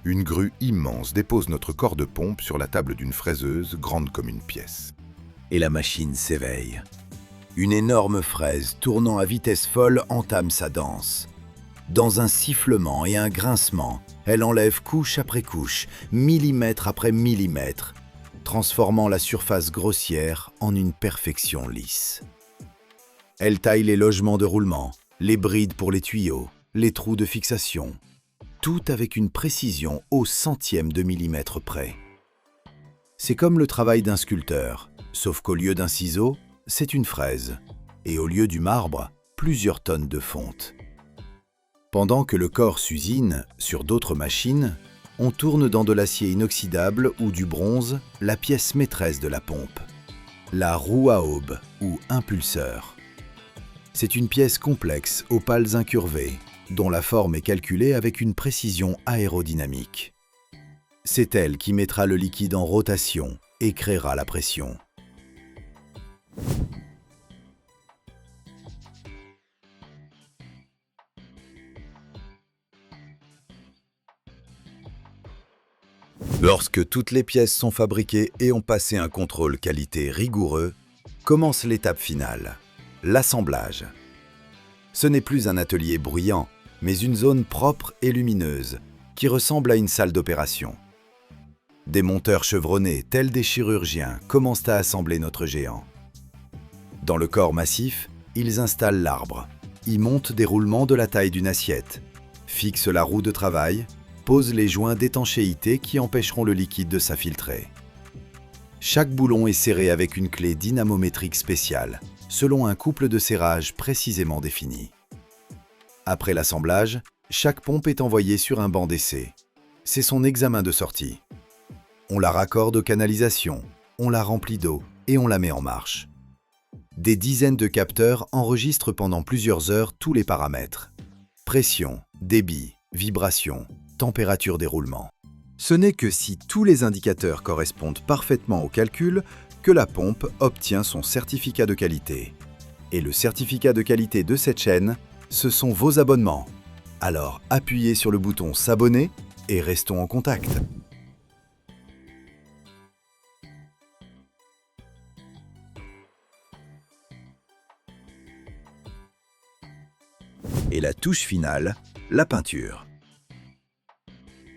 Une grue immense dépose notre corps de pompe sur la table d'une fraiseuse grande comme une pièce. Et la machine s'éveille. Une énorme fraise tournant à vitesse folle entame sa danse. Dans un sifflement et un grincement, elle enlève couche après couche, millimètre après millimètre, transformant la surface grossière en une perfection lisse. Elle taille les logements de roulement, les brides pour les tuyaux, les trous de fixation, tout avec une précision au centième de millimètre près. C'est comme le travail d'un sculpteur, sauf qu'au lieu d'un ciseau, c'est une fraise, et au lieu du marbre, plusieurs tonnes de fonte. Pendant que le corps s'usine sur d'autres machines, on tourne dans de l'acier inoxydable ou du bronze la pièce maîtresse de la pompe, la roue à aube ou impulseur. C'est une pièce complexe aux pales incurvées, dont la forme est calculée avec une précision aérodynamique. C'est elle qui mettra le liquide en rotation et créera la pression. Lorsque toutes les pièces sont fabriquées et ont passé un contrôle qualité rigoureux, commence l'étape finale, l'assemblage. Ce n'est plus un atelier bruyant, mais une zone propre et lumineuse, qui ressemble à une salle d'opération. Des monteurs chevronnés, tels des chirurgiens, commencent à assembler notre géant. Dans le corps massif, ils installent l'arbre, y montent des roulements de la taille d'une assiette, fixent la roue de travail, posent les joints d'étanchéité qui empêcheront le liquide de s'infiltrer. Chaque boulon est serré avec une clé dynamométrique spéciale, selon un couple de serrage précisément défini. Après l'assemblage, chaque pompe est envoyée sur un banc d'essai. C'est son examen de sortie. On la raccorde aux canalisations, on la remplit d'eau et on la met en marche. Des dizaines de capteurs enregistrent pendant plusieurs heures tous les paramètres. Pression, débit, vibration, température d'éroulement. Ce n'est que si tous les indicateurs correspondent parfaitement au calcul que la pompe obtient son certificat de qualité. Et le certificat de qualité de cette chaîne, ce sont vos abonnements. Alors appuyez sur le bouton s'abonner et restons en contact. Et la touche finale, la peinture.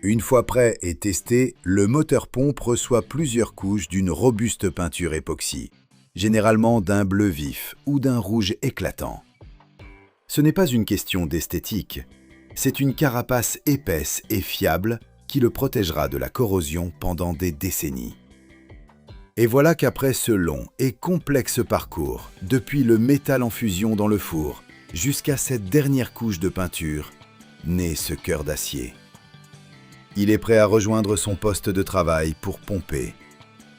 Une fois prêt et testé, le moteur pompe reçoit plusieurs couches d'une robuste peinture époxy. généralement d'un bleu vif ou d'un rouge éclatant. Ce n'est pas une question d'esthétique, c'est une carapace épaisse et fiable qui le protégera de la corrosion pendant des décennies. Et voilà qu'après ce long et complexe parcours, depuis le métal en fusion dans le four jusqu'à cette dernière couche de peinture, naît ce cœur d'acier. Il est prêt à rejoindre son poste de travail pour pomper,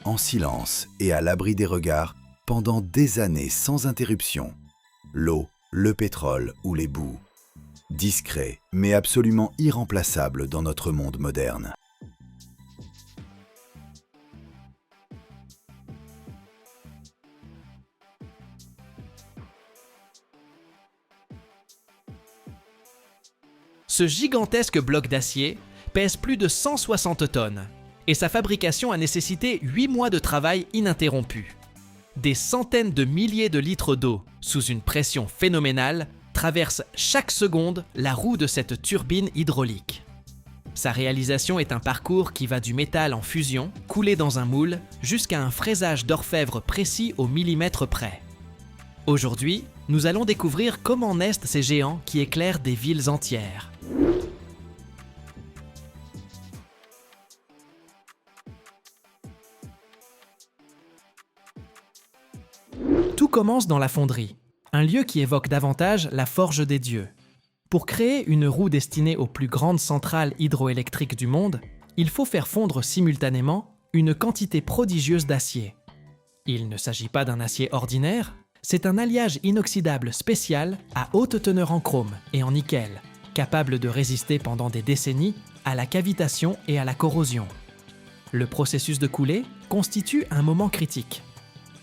en silence et à l'abri des regards, pendant des années sans interruption, l'eau, le pétrole ou les boues. Discret, mais absolument irremplaçable dans notre monde moderne. Ce gigantesque bloc d'acier pèse plus de 160 tonnes et sa fabrication a nécessité 8 mois de travail ininterrompu. Des centaines de milliers de litres d'eau, sous une pression phénoménale, traversent chaque seconde la roue de cette turbine hydraulique. Sa réalisation est un parcours qui va du métal en fusion, coulé dans un moule, jusqu'à un fraisage d'orfèvre précis au millimètre près. Aujourd'hui, nous allons découvrir comment naissent ces géants qui éclairent des villes entières. Tout commence dans la fonderie, un lieu qui évoque davantage la forge des dieux. Pour créer une roue destinée aux plus grandes centrales hydroélectriques du monde, il faut faire fondre simultanément une quantité prodigieuse d'acier. Il ne s'agit pas d'un acier ordinaire, c'est un alliage inoxydable spécial à haute teneur en chrome et en nickel, capable de résister pendant des décennies à la cavitation et à la corrosion. Le processus de coulée constitue un moment critique.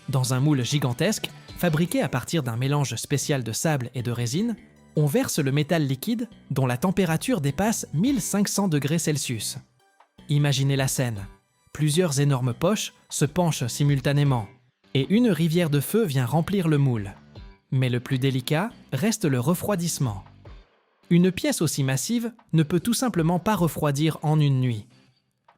Dans un moule gigantesque, fabriqué à partir d'un mélange spécial de sable et de résine, on verse le métal liquide dont la température dépasse 1500 degrés Celsius. Imaginez la scène. Plusieurs énormes poches se penchent simultanément et une rivière de feu vient remplir le moule. Mais le plus délicat reste le refroidissement. Une pièce aussi massive ne peut tout simplement pas refroidir en une nuit.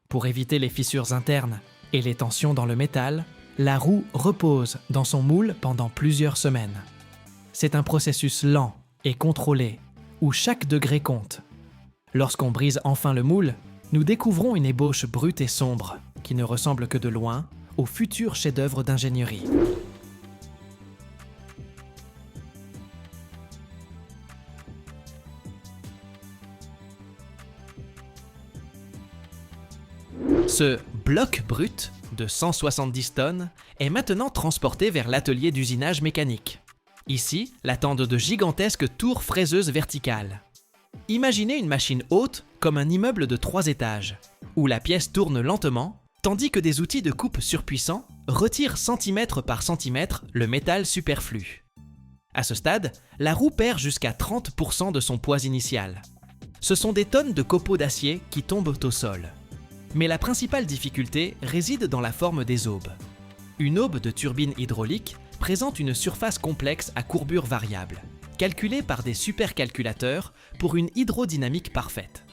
Pour éviter les fissures internes et les tensions dans le métal, la roue repose dans son moule pendant plusieurs semaines. C'est un processus lent et contrôlé, où chaque degré compte. Lorsqu'on brise enfin le moule, nous découvrons une ébauche brute et sombre, qui ne ressemble que de loin au futur chef-d'œuvre d'ingénierie. Ce bloc brut de 170 tonnes est maintenant transporté vers l'atelier d'usinage mécanique. Ici, l'attendent de gigantesques tours fraiseuses verticales. Imaginez une machine haute comme un immeuble de 3 étages, où la pièce tourne lentement, tandis que des outils de coupe surpuissants retirent centimètre par centimètre le métal superflu. À ce stade, la roue perd jusqu'à 30% de son poids initial. Ce sont des tonnes de copeaux d'acier qui tombent au sol. Mais la principale difficulté réside dans la forme des aubes. Une aube de turbine hydraulique présente une surface complexe à courbure variable, calculée par des supercalculateurs pour une hydrodynamique parfaite.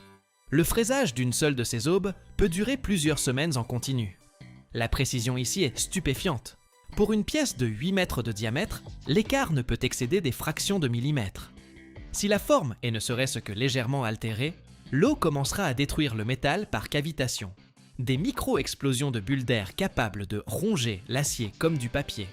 Le fraisage d'une seule de ces aubes peut durer plusieurs semaines en continu. La précision ici est stupéfiante. Pour une pièce de 8 mètres de diamètre, l'écart ne peut excéder des fractions de millimètres. Si la forme est ne serait-ce que légèrement altérée, l'eau commencera à détruire le métal par cavitation. Des micro-explosions de bulles d'air capables de ronger l'acier comme du papier.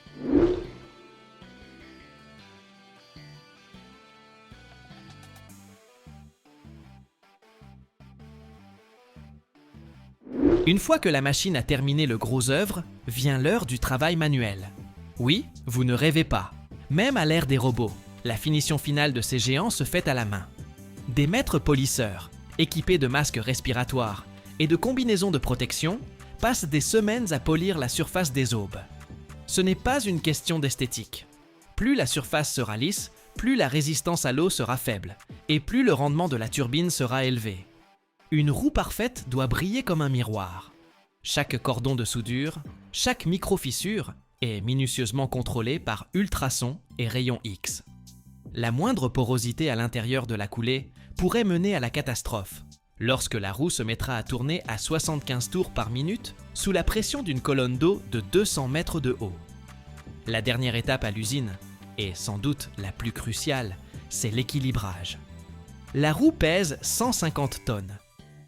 Une fois que la machine a terminé le gros œuvre, vient l'heure du travail manuel. Oui, vous ne rêvez pas. Même à l'ère des robots, la finition finale de ces géants se fait à la main. Des maîtres polisseurs, équipés de masques respiratoires et de combinaisons de protection, passent des semaines à polir la surface des aubes. Ce n'est pas une question d'esthétique. Plus la surface sera lisse, plus la résistance à l'eau sera faible, et plus le rendement de la turbine sera élevé. Une roue parfaite doit briller comme un miroir. Chaque cordon de soudure, chaque micro-fissure est minutieusement contrôlé par ultrasons et rayons X. La moindre porosité à l'intérieur de la coulée pourrait mener à la catastrophe, lorsque la roue se mettra à tourner à 75 tours par minute sous la pression d'une colonne d'eau de 200 mètres de haut. La dernière étape à l'usine, et sans doute la plus cruciale, c'est l'équilibrage. La roue pèse 150 tonnes.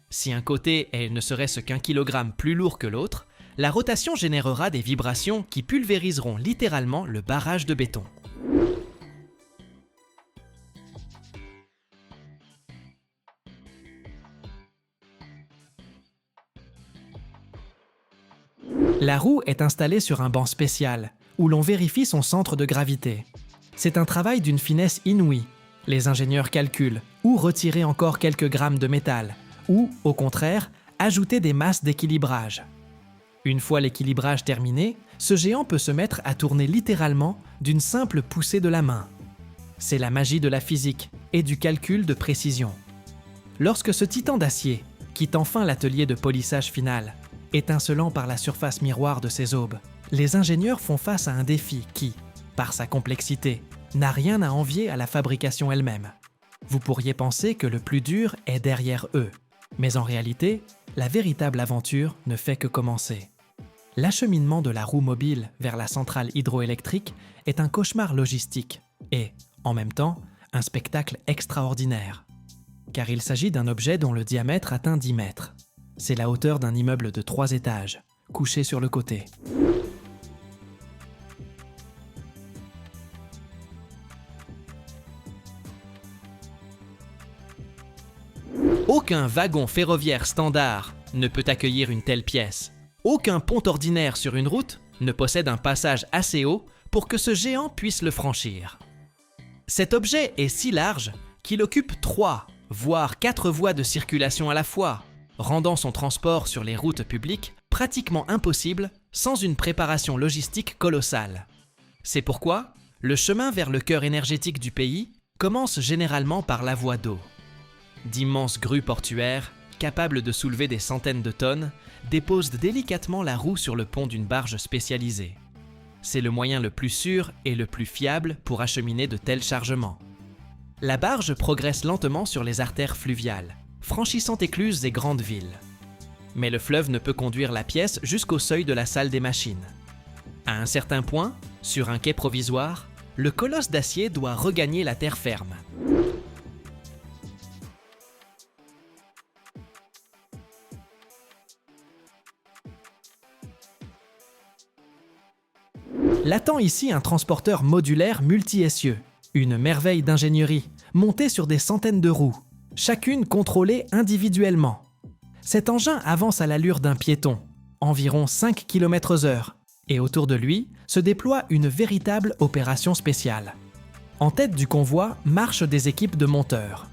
Si un côté est ne serait-ce qu'un kilogramme plus lourd que l'autre, la rotation générera des vibrations qui pulvériseront littéralement le barrage de béton. La roue est installée sur un banc spécial, où l'on vérifie son centre de gravité. C'est un travail d'une finesse inouïe. Les ingénieurs calculent où retirer encore quelques grammes de métal, ou, au contraire, ajouter des masses d'équilibrage. Une fois l'équilibrage terminé, ce géant peut se mettre à tourner littéralement d'une simple poussée de la main. C'est la magie de la physique et du calcul de précision. Lorsque ce titan d'acier quitte enfin l'atelier de polissage final, étincelant par la surface miroir de ses aubes, les ingénieurs font face à un défi qui, par sa complexité, n'a rien à envier à la fabrication elle-même. Vous pourriez penser que le plus dur est derrière eux, mais en réalité, la véritable aventure ne fait que commencer. L'acheminement de la roue mobile vers la centrale hydroélectrique est un cauchemar logistique et, en même temps, un spectacle extraordinaire. Car il s'agit d'un objet dont le diamètre atteint 10 mètres. C'est la hauteur d'un immeuble de 3 étages, couché sur le côté. Aucun wagon ferroviaire standard ne peut accueillir une telle pièce. Aucun pont ordinaire sur une route ne possède un passage assez haut pour que ce géant puisse le franchir. Cet objet est si large qu'il occupe 3, voire 4 voies de circulation à la fois, rendant son transport sur les routes publiques pratiquement impossible sans une préparation logistique colossale. C'est pourquoi le chemin vers le cœur énergétique du pays commence généralement par la voie d'eau. D'immenses grues portuaires, capables de soulever des centaines de tonnes, déposent délicatement la roue sur le pont d'une barge spécialisée. C'est le moyen le plus sûr et le plus fiable pour acheminer de tels chargements. La barge progresse lentement sur les artères fluviales, franchissant écluses et grandes villes. Mais le fleuve ne peut conduire la pièce jusqu'au seuil de la salle des machines. À un certain point, sur un quai provisoire, le colosse d'acier doit regagner la terre ferme. L'attend ici un transporteur modulaire multi-essieux, une merveille d'ingénierie, montée sur des centaines de roues, chacune contrôlée individuellement. Cet engin avance à l'allure d'un piéton, environ 5 km/h, et autour de lui se déploie une véritable opération spéciale. En tête du convoi marchent des équipes de monteurs.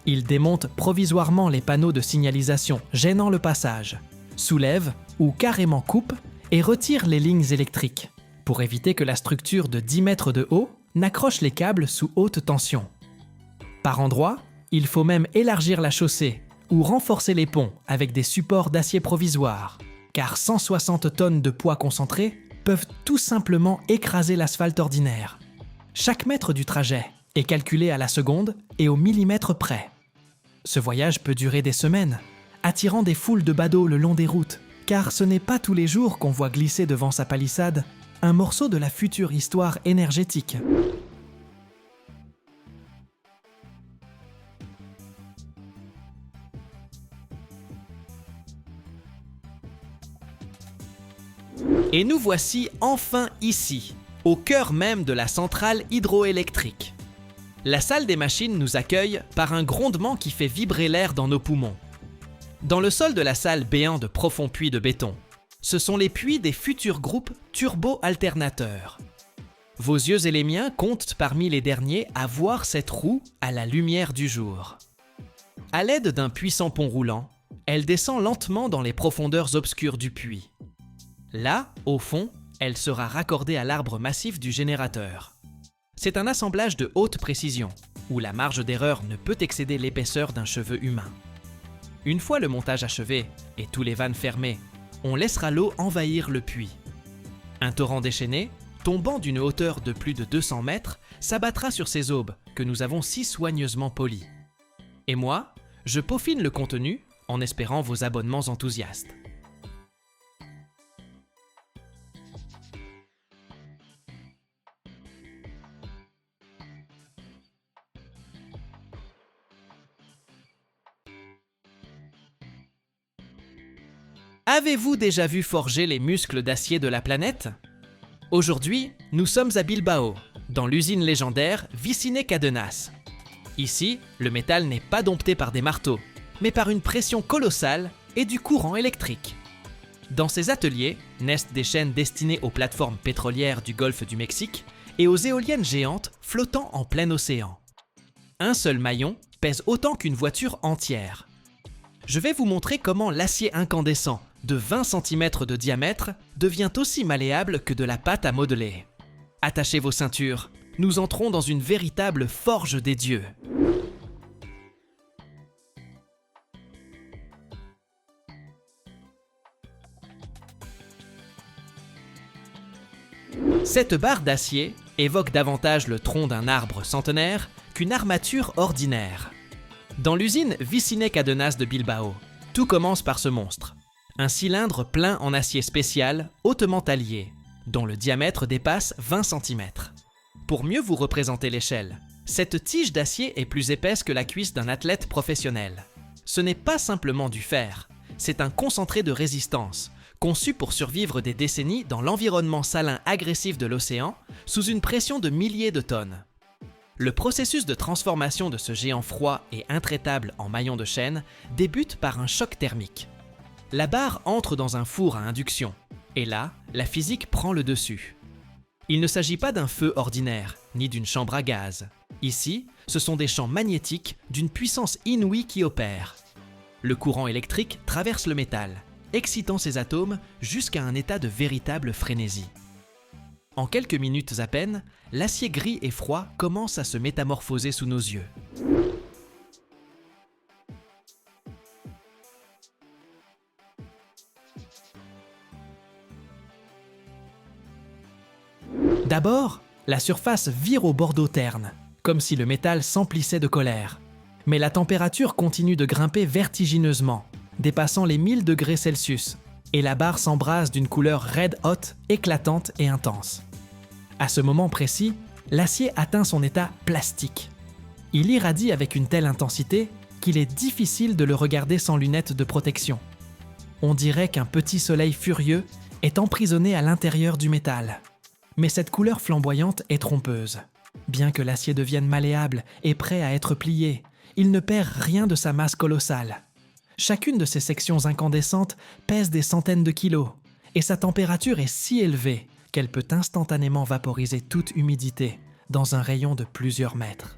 Ils démontent provisoirement les panneaux de signalisation gênant le passage, soulèvent ou carrément coupent et retirent les lignes électriques, pour éviter que la structure de 10 mètres de haut n'accroche les câbles sous haute tension. Par endroits, il faut même élargir la chaussée ou renforcer les ponts avec des supports d'acier provisoires, car 160 tonnes de poids concentré peuvent tout simplement écraser l'asphalte ordinaire. Chaque mètre du trajet est calculé à la seconde et au millimètre près. Ce voyage peut durer des semaines, attirant des foules de badauds le long des routes, car ce n'est pas tous les jours qu'on voit glisser devant sa palissade un morceau de la future histoire énergétique. Et nous voici enfin ici, au cœur même de la centrale hydroélectrique. La salle des machines nous accueille par un grondement qui fait vibrer l'air dans nos poumons. Dans le sol de la salle béant de profonds puits de béton, ce sont les puits des futurs groupes turbo-alternateurs. Vos yeux et les miens comptent parmi les derniers à voir cette roue à la lumière du jour. À l'aide d'un puissant pont roulant, elle descend lentement dans les profondeurs obscures du puits. Là, au fond, elle sera raccordée à l'arbre massif du générateur. C'est un assemblage de haute précision, où la marge d'erreur ne peut excéder l'épaisseur d'un cheveu humain. Une fois le montage achevé et tous les vannes fermés, on laissera l'eau envahir le puits. Un torrent déchaîné, tombant d'une hauteur de plus de 200 mètres, s'abattra sur ces aubes que nous avons si soigneusement polies. Et moi, je peaufine le contenu en espérant vos abonnements Avez-vous déjà vu forger les muscles d'acier de la planète? Aujourd'hui, nous sommes à Bilbao, dans l'usine légendaire Vicine Cadenas. Ici, le métal n'est pas dompté par des marteaux, mais par une pression colossale et du courant électrique. Dans ces ateliers naissent des chaînes destinées aux plateformes pétrolières du golfe du Mexique et aux éoliennes géantes flottant en plein océan. Un seul maillon pèse autant qu'une voiture entière. Je vais vous montrer comment l'acier incandescent de 20 cm de diamètre devient aussi malléable que de la pâte à modeler. Attachez vos ceintures, nous entrons dans une véritable forge des dieux. Cette barre d'acier évoque davantage le tronc d'un arbre centenaire qu'une armature ordinaire. Dans l'usine Vicine Cadenas de Bilbao, tout commence par ce monstre. Un cylindre plein en acier spécial, hautement taillé, dont le diamètre dépasse 20 cm. Pour mieux vous représenter l'échelle, cette tige d'acier est plus épaisse que la cuisse d'un athlète professionnel. Ce n'est pas simplement du fer, c'est un concentré de résistance, conçu pour survivre des décennies dans l'environnement salin agressif de l'océan, sous une pression de milliers de tonnes. Le processus de transformation de ce géant froid et intraitable en maillon de chaîne débute par un choc thermique. La barre entre dans un four à induction, et là, la physique prend le dessus. Il ne s'agit pas d'un feu ordinaire, ni d'une chambre à gaz. Ici, ce sont des champs magnétiques d'une puissance inouïe qui opèrent. Le courant électrique traverse le métal, excitant ses atomes jusqu'à un état de véritable frénésie. En quelques minutes à peine, l'acier gris et froid commence à se métamorphoser sous nos yeux. D'abord, la surface vire au bordeaux terne, comme si le métal s'emplissait de colère. Mais la température continue de grimper vertigineusement, dépassant les 1000 degrés Celsius, et la barre s'embrase d'une couleur red hot, éclatante et intense. À ce moment précis, l'acier atteint son état plastique. Il irradie avec une telle intensité qu'il est difficile de le regarder sans lunettes de protection. On dirait qu'un petit soleil furieux est emprisonné à l'intérieur du métal. Mais cette couleur flamboyante est trompeuse. Bien que l'acier devienne malléable et prêt à être plié, il ne perd rien de sa masse colossale. Chacune de ces sections incandescentes pèse des centaines de kilos, et sa température est si élevée qu'elle peut instantanément vaporiser toute humidité dans un rayon de plusieurs mètres.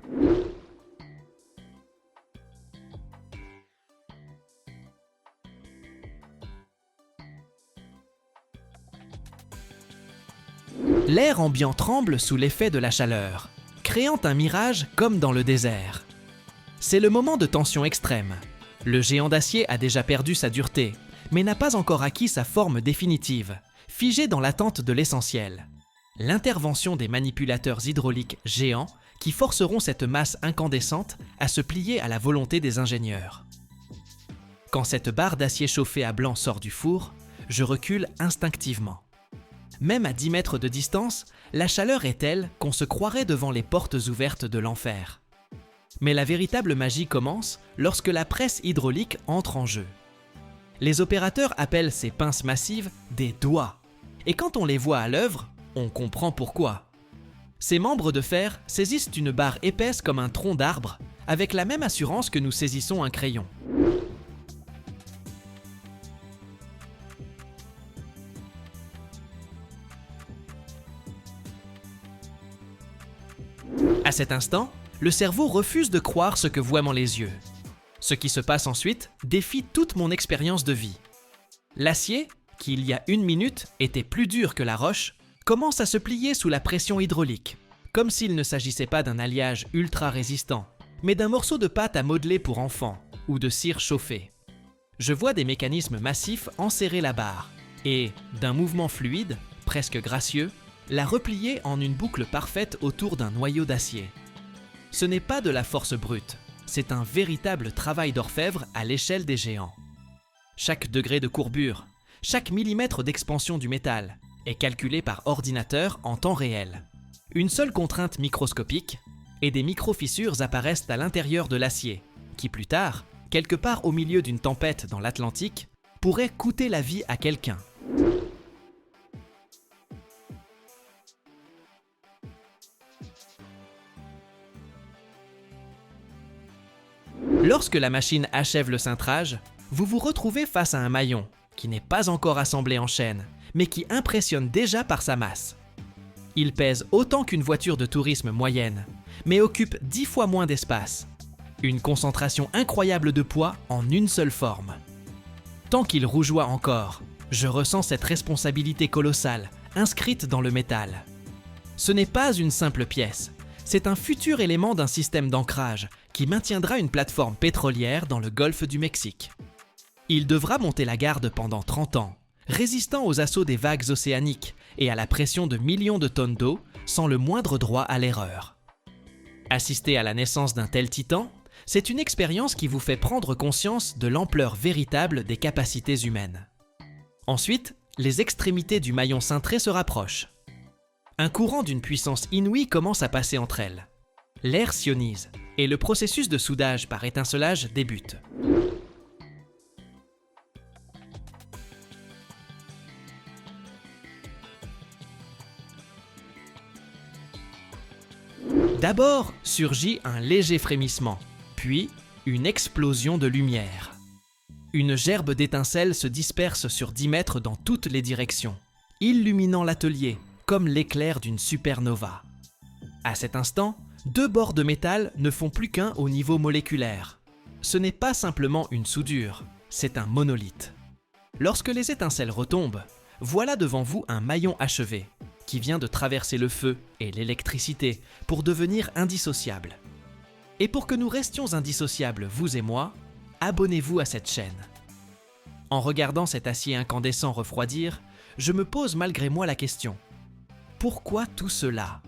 L'air ambiant tremble sous l'effet de la chaleur, créant un mirage comme dans le désert. C'est le moment de tension extrême. Le géant d'acier a déjà perdu sa dureté, mais n'a pas encore acquis sa forme définitive, figé dans l'attente de l'essentiel. L'intervention des manipulateurs hydrauliques géants qui forceront cette masse incandescente à se plier à la volonté des ingénieurs. Quand cette barre d'acier chauffée à blanc sort du four, je recule instinctivement. Même à 10 mètres de distance, la chaleur est telle qu'on se croirait devant les portes ouvertes de l'enfer. Mais la véritable magie commence lorsque la presse hydraulique entre en jeu. Les opérateurs appellent ces pinces massives des doigts. Et quand on les voit à l'œuvre, on comprend pourquoi. Ces membres de fer saisissent une barre épaisse comme un tronc d'arbre, avec la même assurance que nous saisissons un crayon. À cet instant, le cerveau refuse de croire ce que voient les yeux. Ce qui se passe ensuite défie toute mon expérience de vie. L'acier, qui il y a 1 minute était plus dur que la roche, commence à se plier sous la pression hydraulique, comme s'il ne s'agissait pas d'un alliage ultra résistant, mais d'un morceau de pâte à modeler pour enfants ou de cire chauffée. Je vois des mécanismes massifs enserrer la barre et, d'un mouvement fluide, presque gracieux, la replier en une boucle parfaite autour d'un noyau d'acier. Ce n'est pas de la force brute, c'est un véritable travail d'orfèvre à l'échelle des géants. Chaque degré de courbure, chaque millimètre d'expansion du métal est calculé par ordinateur en temps réel. Une seule contrainte microscopique, et des micro-fissures apparaissent à l'intérieur de l'acier, qui plus tard, quelque part au milieu d'une tempête dans l'Atlantique, pourrait coûter la vie à quelqu'un. Lorsque la machine achève le cintrage, vous vous retrouvez face à un maillon qui n'est pas encore assemblé en chaîne, mais qui impressionne déjà par sa masse. Il pèse autant qu'une voiture de tourisme moyenne, mais occupe 10 fois moins d'espace. Une concentration incroyable de poids en une seule forme. Tant qu'il rougeoie encore, je ressens cette responsabilité colossale, inscrite dans le métal. Ce n'est pas une simple pièce, c'est un futur élément d'un système d'ancrage qui maintiendra une plateforme pétrolière dans le golfe du Mexique. Il devra monter la garde pendant 30 ans, résistant aux assauts des vagues océaniques et à la pression de millions de tonnes d'eau sans le moindre droit à l'erreur. Assister à la naissance d'un tel titan, c'est une expérience qui vous fait prendre conscience de l'ampleur véritable des capacités humaines. Ensuite, les extrémités du maillon cintré se rapprochent. Un courant d'une puissance inouïe commence à passer entre elles. L'air s'ionise et le processus de soudage par étincelage débute. D'abord surgit un léger frémissement, puis une explosion de lumière. Une gerbe d'étincelles se disperse sur 10 mètres dans toutes les directions, illuminant l'atelier comme l'éclair d'une supernova. À cet instant, 2 bords de métal ne font plus qu'un au niveau moléculaire. Ce n'est pas simplement une soudure, c'est un monolithe. Lorsque les étincelles retombent, voilà devant vous un maillon achevé, qui vient de traverser le feu et l'électricité pour devenir indissociable. Et pour que nous restions indissociables, vous et moi, abonnez-vous à cette chaîne. En regardant cet acier incandescent refroidir, je me pose malgré moi la question. Pourquoi tout cela ?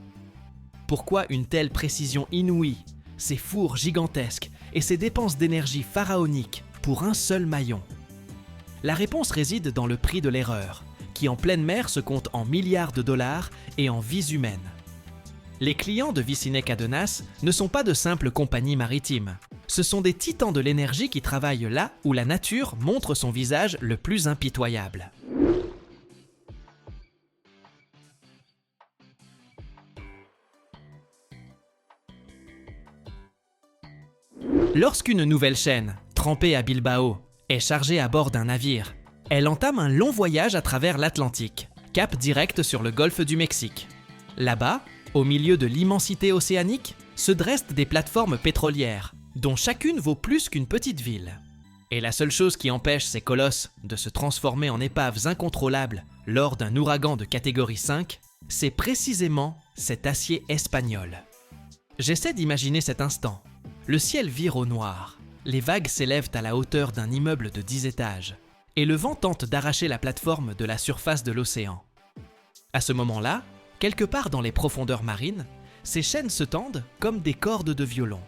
Pourquoi une telle précision inouïe, ces fours gigantesques et ces dépenses d'énergie pharaoniques pour un seul maillon ? La réponse réside dans le prix de l'erreur, qui en pleine mer se compte en milliards de dollars et en vies humaines. Les clients de Vicine Cadenas ne sont pas de simples compagnies maritimes. Ce sont des titans de l'énergie qui travaillent là où la nature montre son visage le plus impitoyable. Lorsqu'une nouvelle chaîne, trempée à Bilbao, est chargée à bord d'un navire, elle entame un long voyage à travers l'Atlantique, cap direct sur le golfe du Mexique. Là-bas, au milieu de l'immensité océanique, se dressent des plateformes pétrolières, dont chacune vaut plus qu'une petite ville. Et la seule chose qui empêche ces colosses de se transformer en épaves incontrôlables lors d'un ouragan de catégorie 5, c'est précisément cet acier espagnol. J'essaie d'imaginer cet instant. Le ciel vire au noir, les vagues s'élèvent à la hauteur d'un immeuble de 10 étages, et le vent tente d'arracher la plateforme de la surface de l'océan. À ce moment-là, quelque part dans les profondeurs marines, ces chaînes se tendent comme des cordes de violon.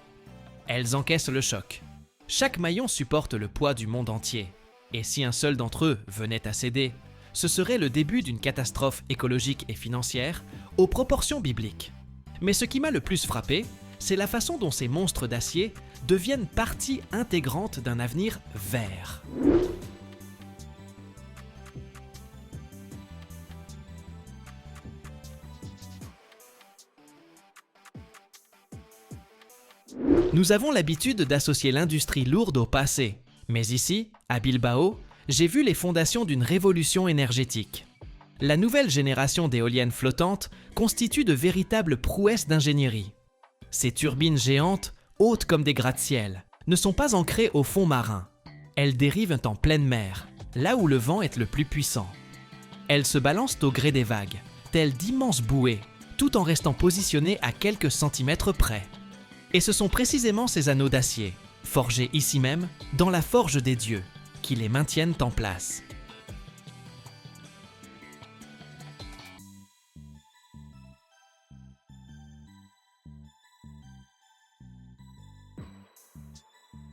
Elles encaissent le choc. Chaque maillon supporte le poids du monde entier, et si un seul d'entre eux venait à céder, ce serait le début d'une catastrophe écologique et financière aux proportions bibliques. Mais ce qui m'a le plus frappé, c'est la façon dont ces monstres d'acier deviennent partie intégrante d'un avenir vert. Nous avons l'habitude d'associer l'industrie lourde au passé, mais ici, à Bilbao, j'ai vu les fondations d'une révolution énergétique. La nouvelle génération d'éoliennes flottantes constitue de véritables prouesses d'ingénierie. Ces turbines géantes, hautes comme des gratte-ciel, ne sont pas ancrées au fond marin. Elles dérivent en pleine mer, là où le vent est le plus puissant. Elles se balancent au gré des vagues, telles d'immenses bouées, tout en restant positionnées à quelques centimètres près. Et ce sont précisément ces anneaux d'acier, forgés ici même, dans la forge des dieux, qui les maintiennent en place.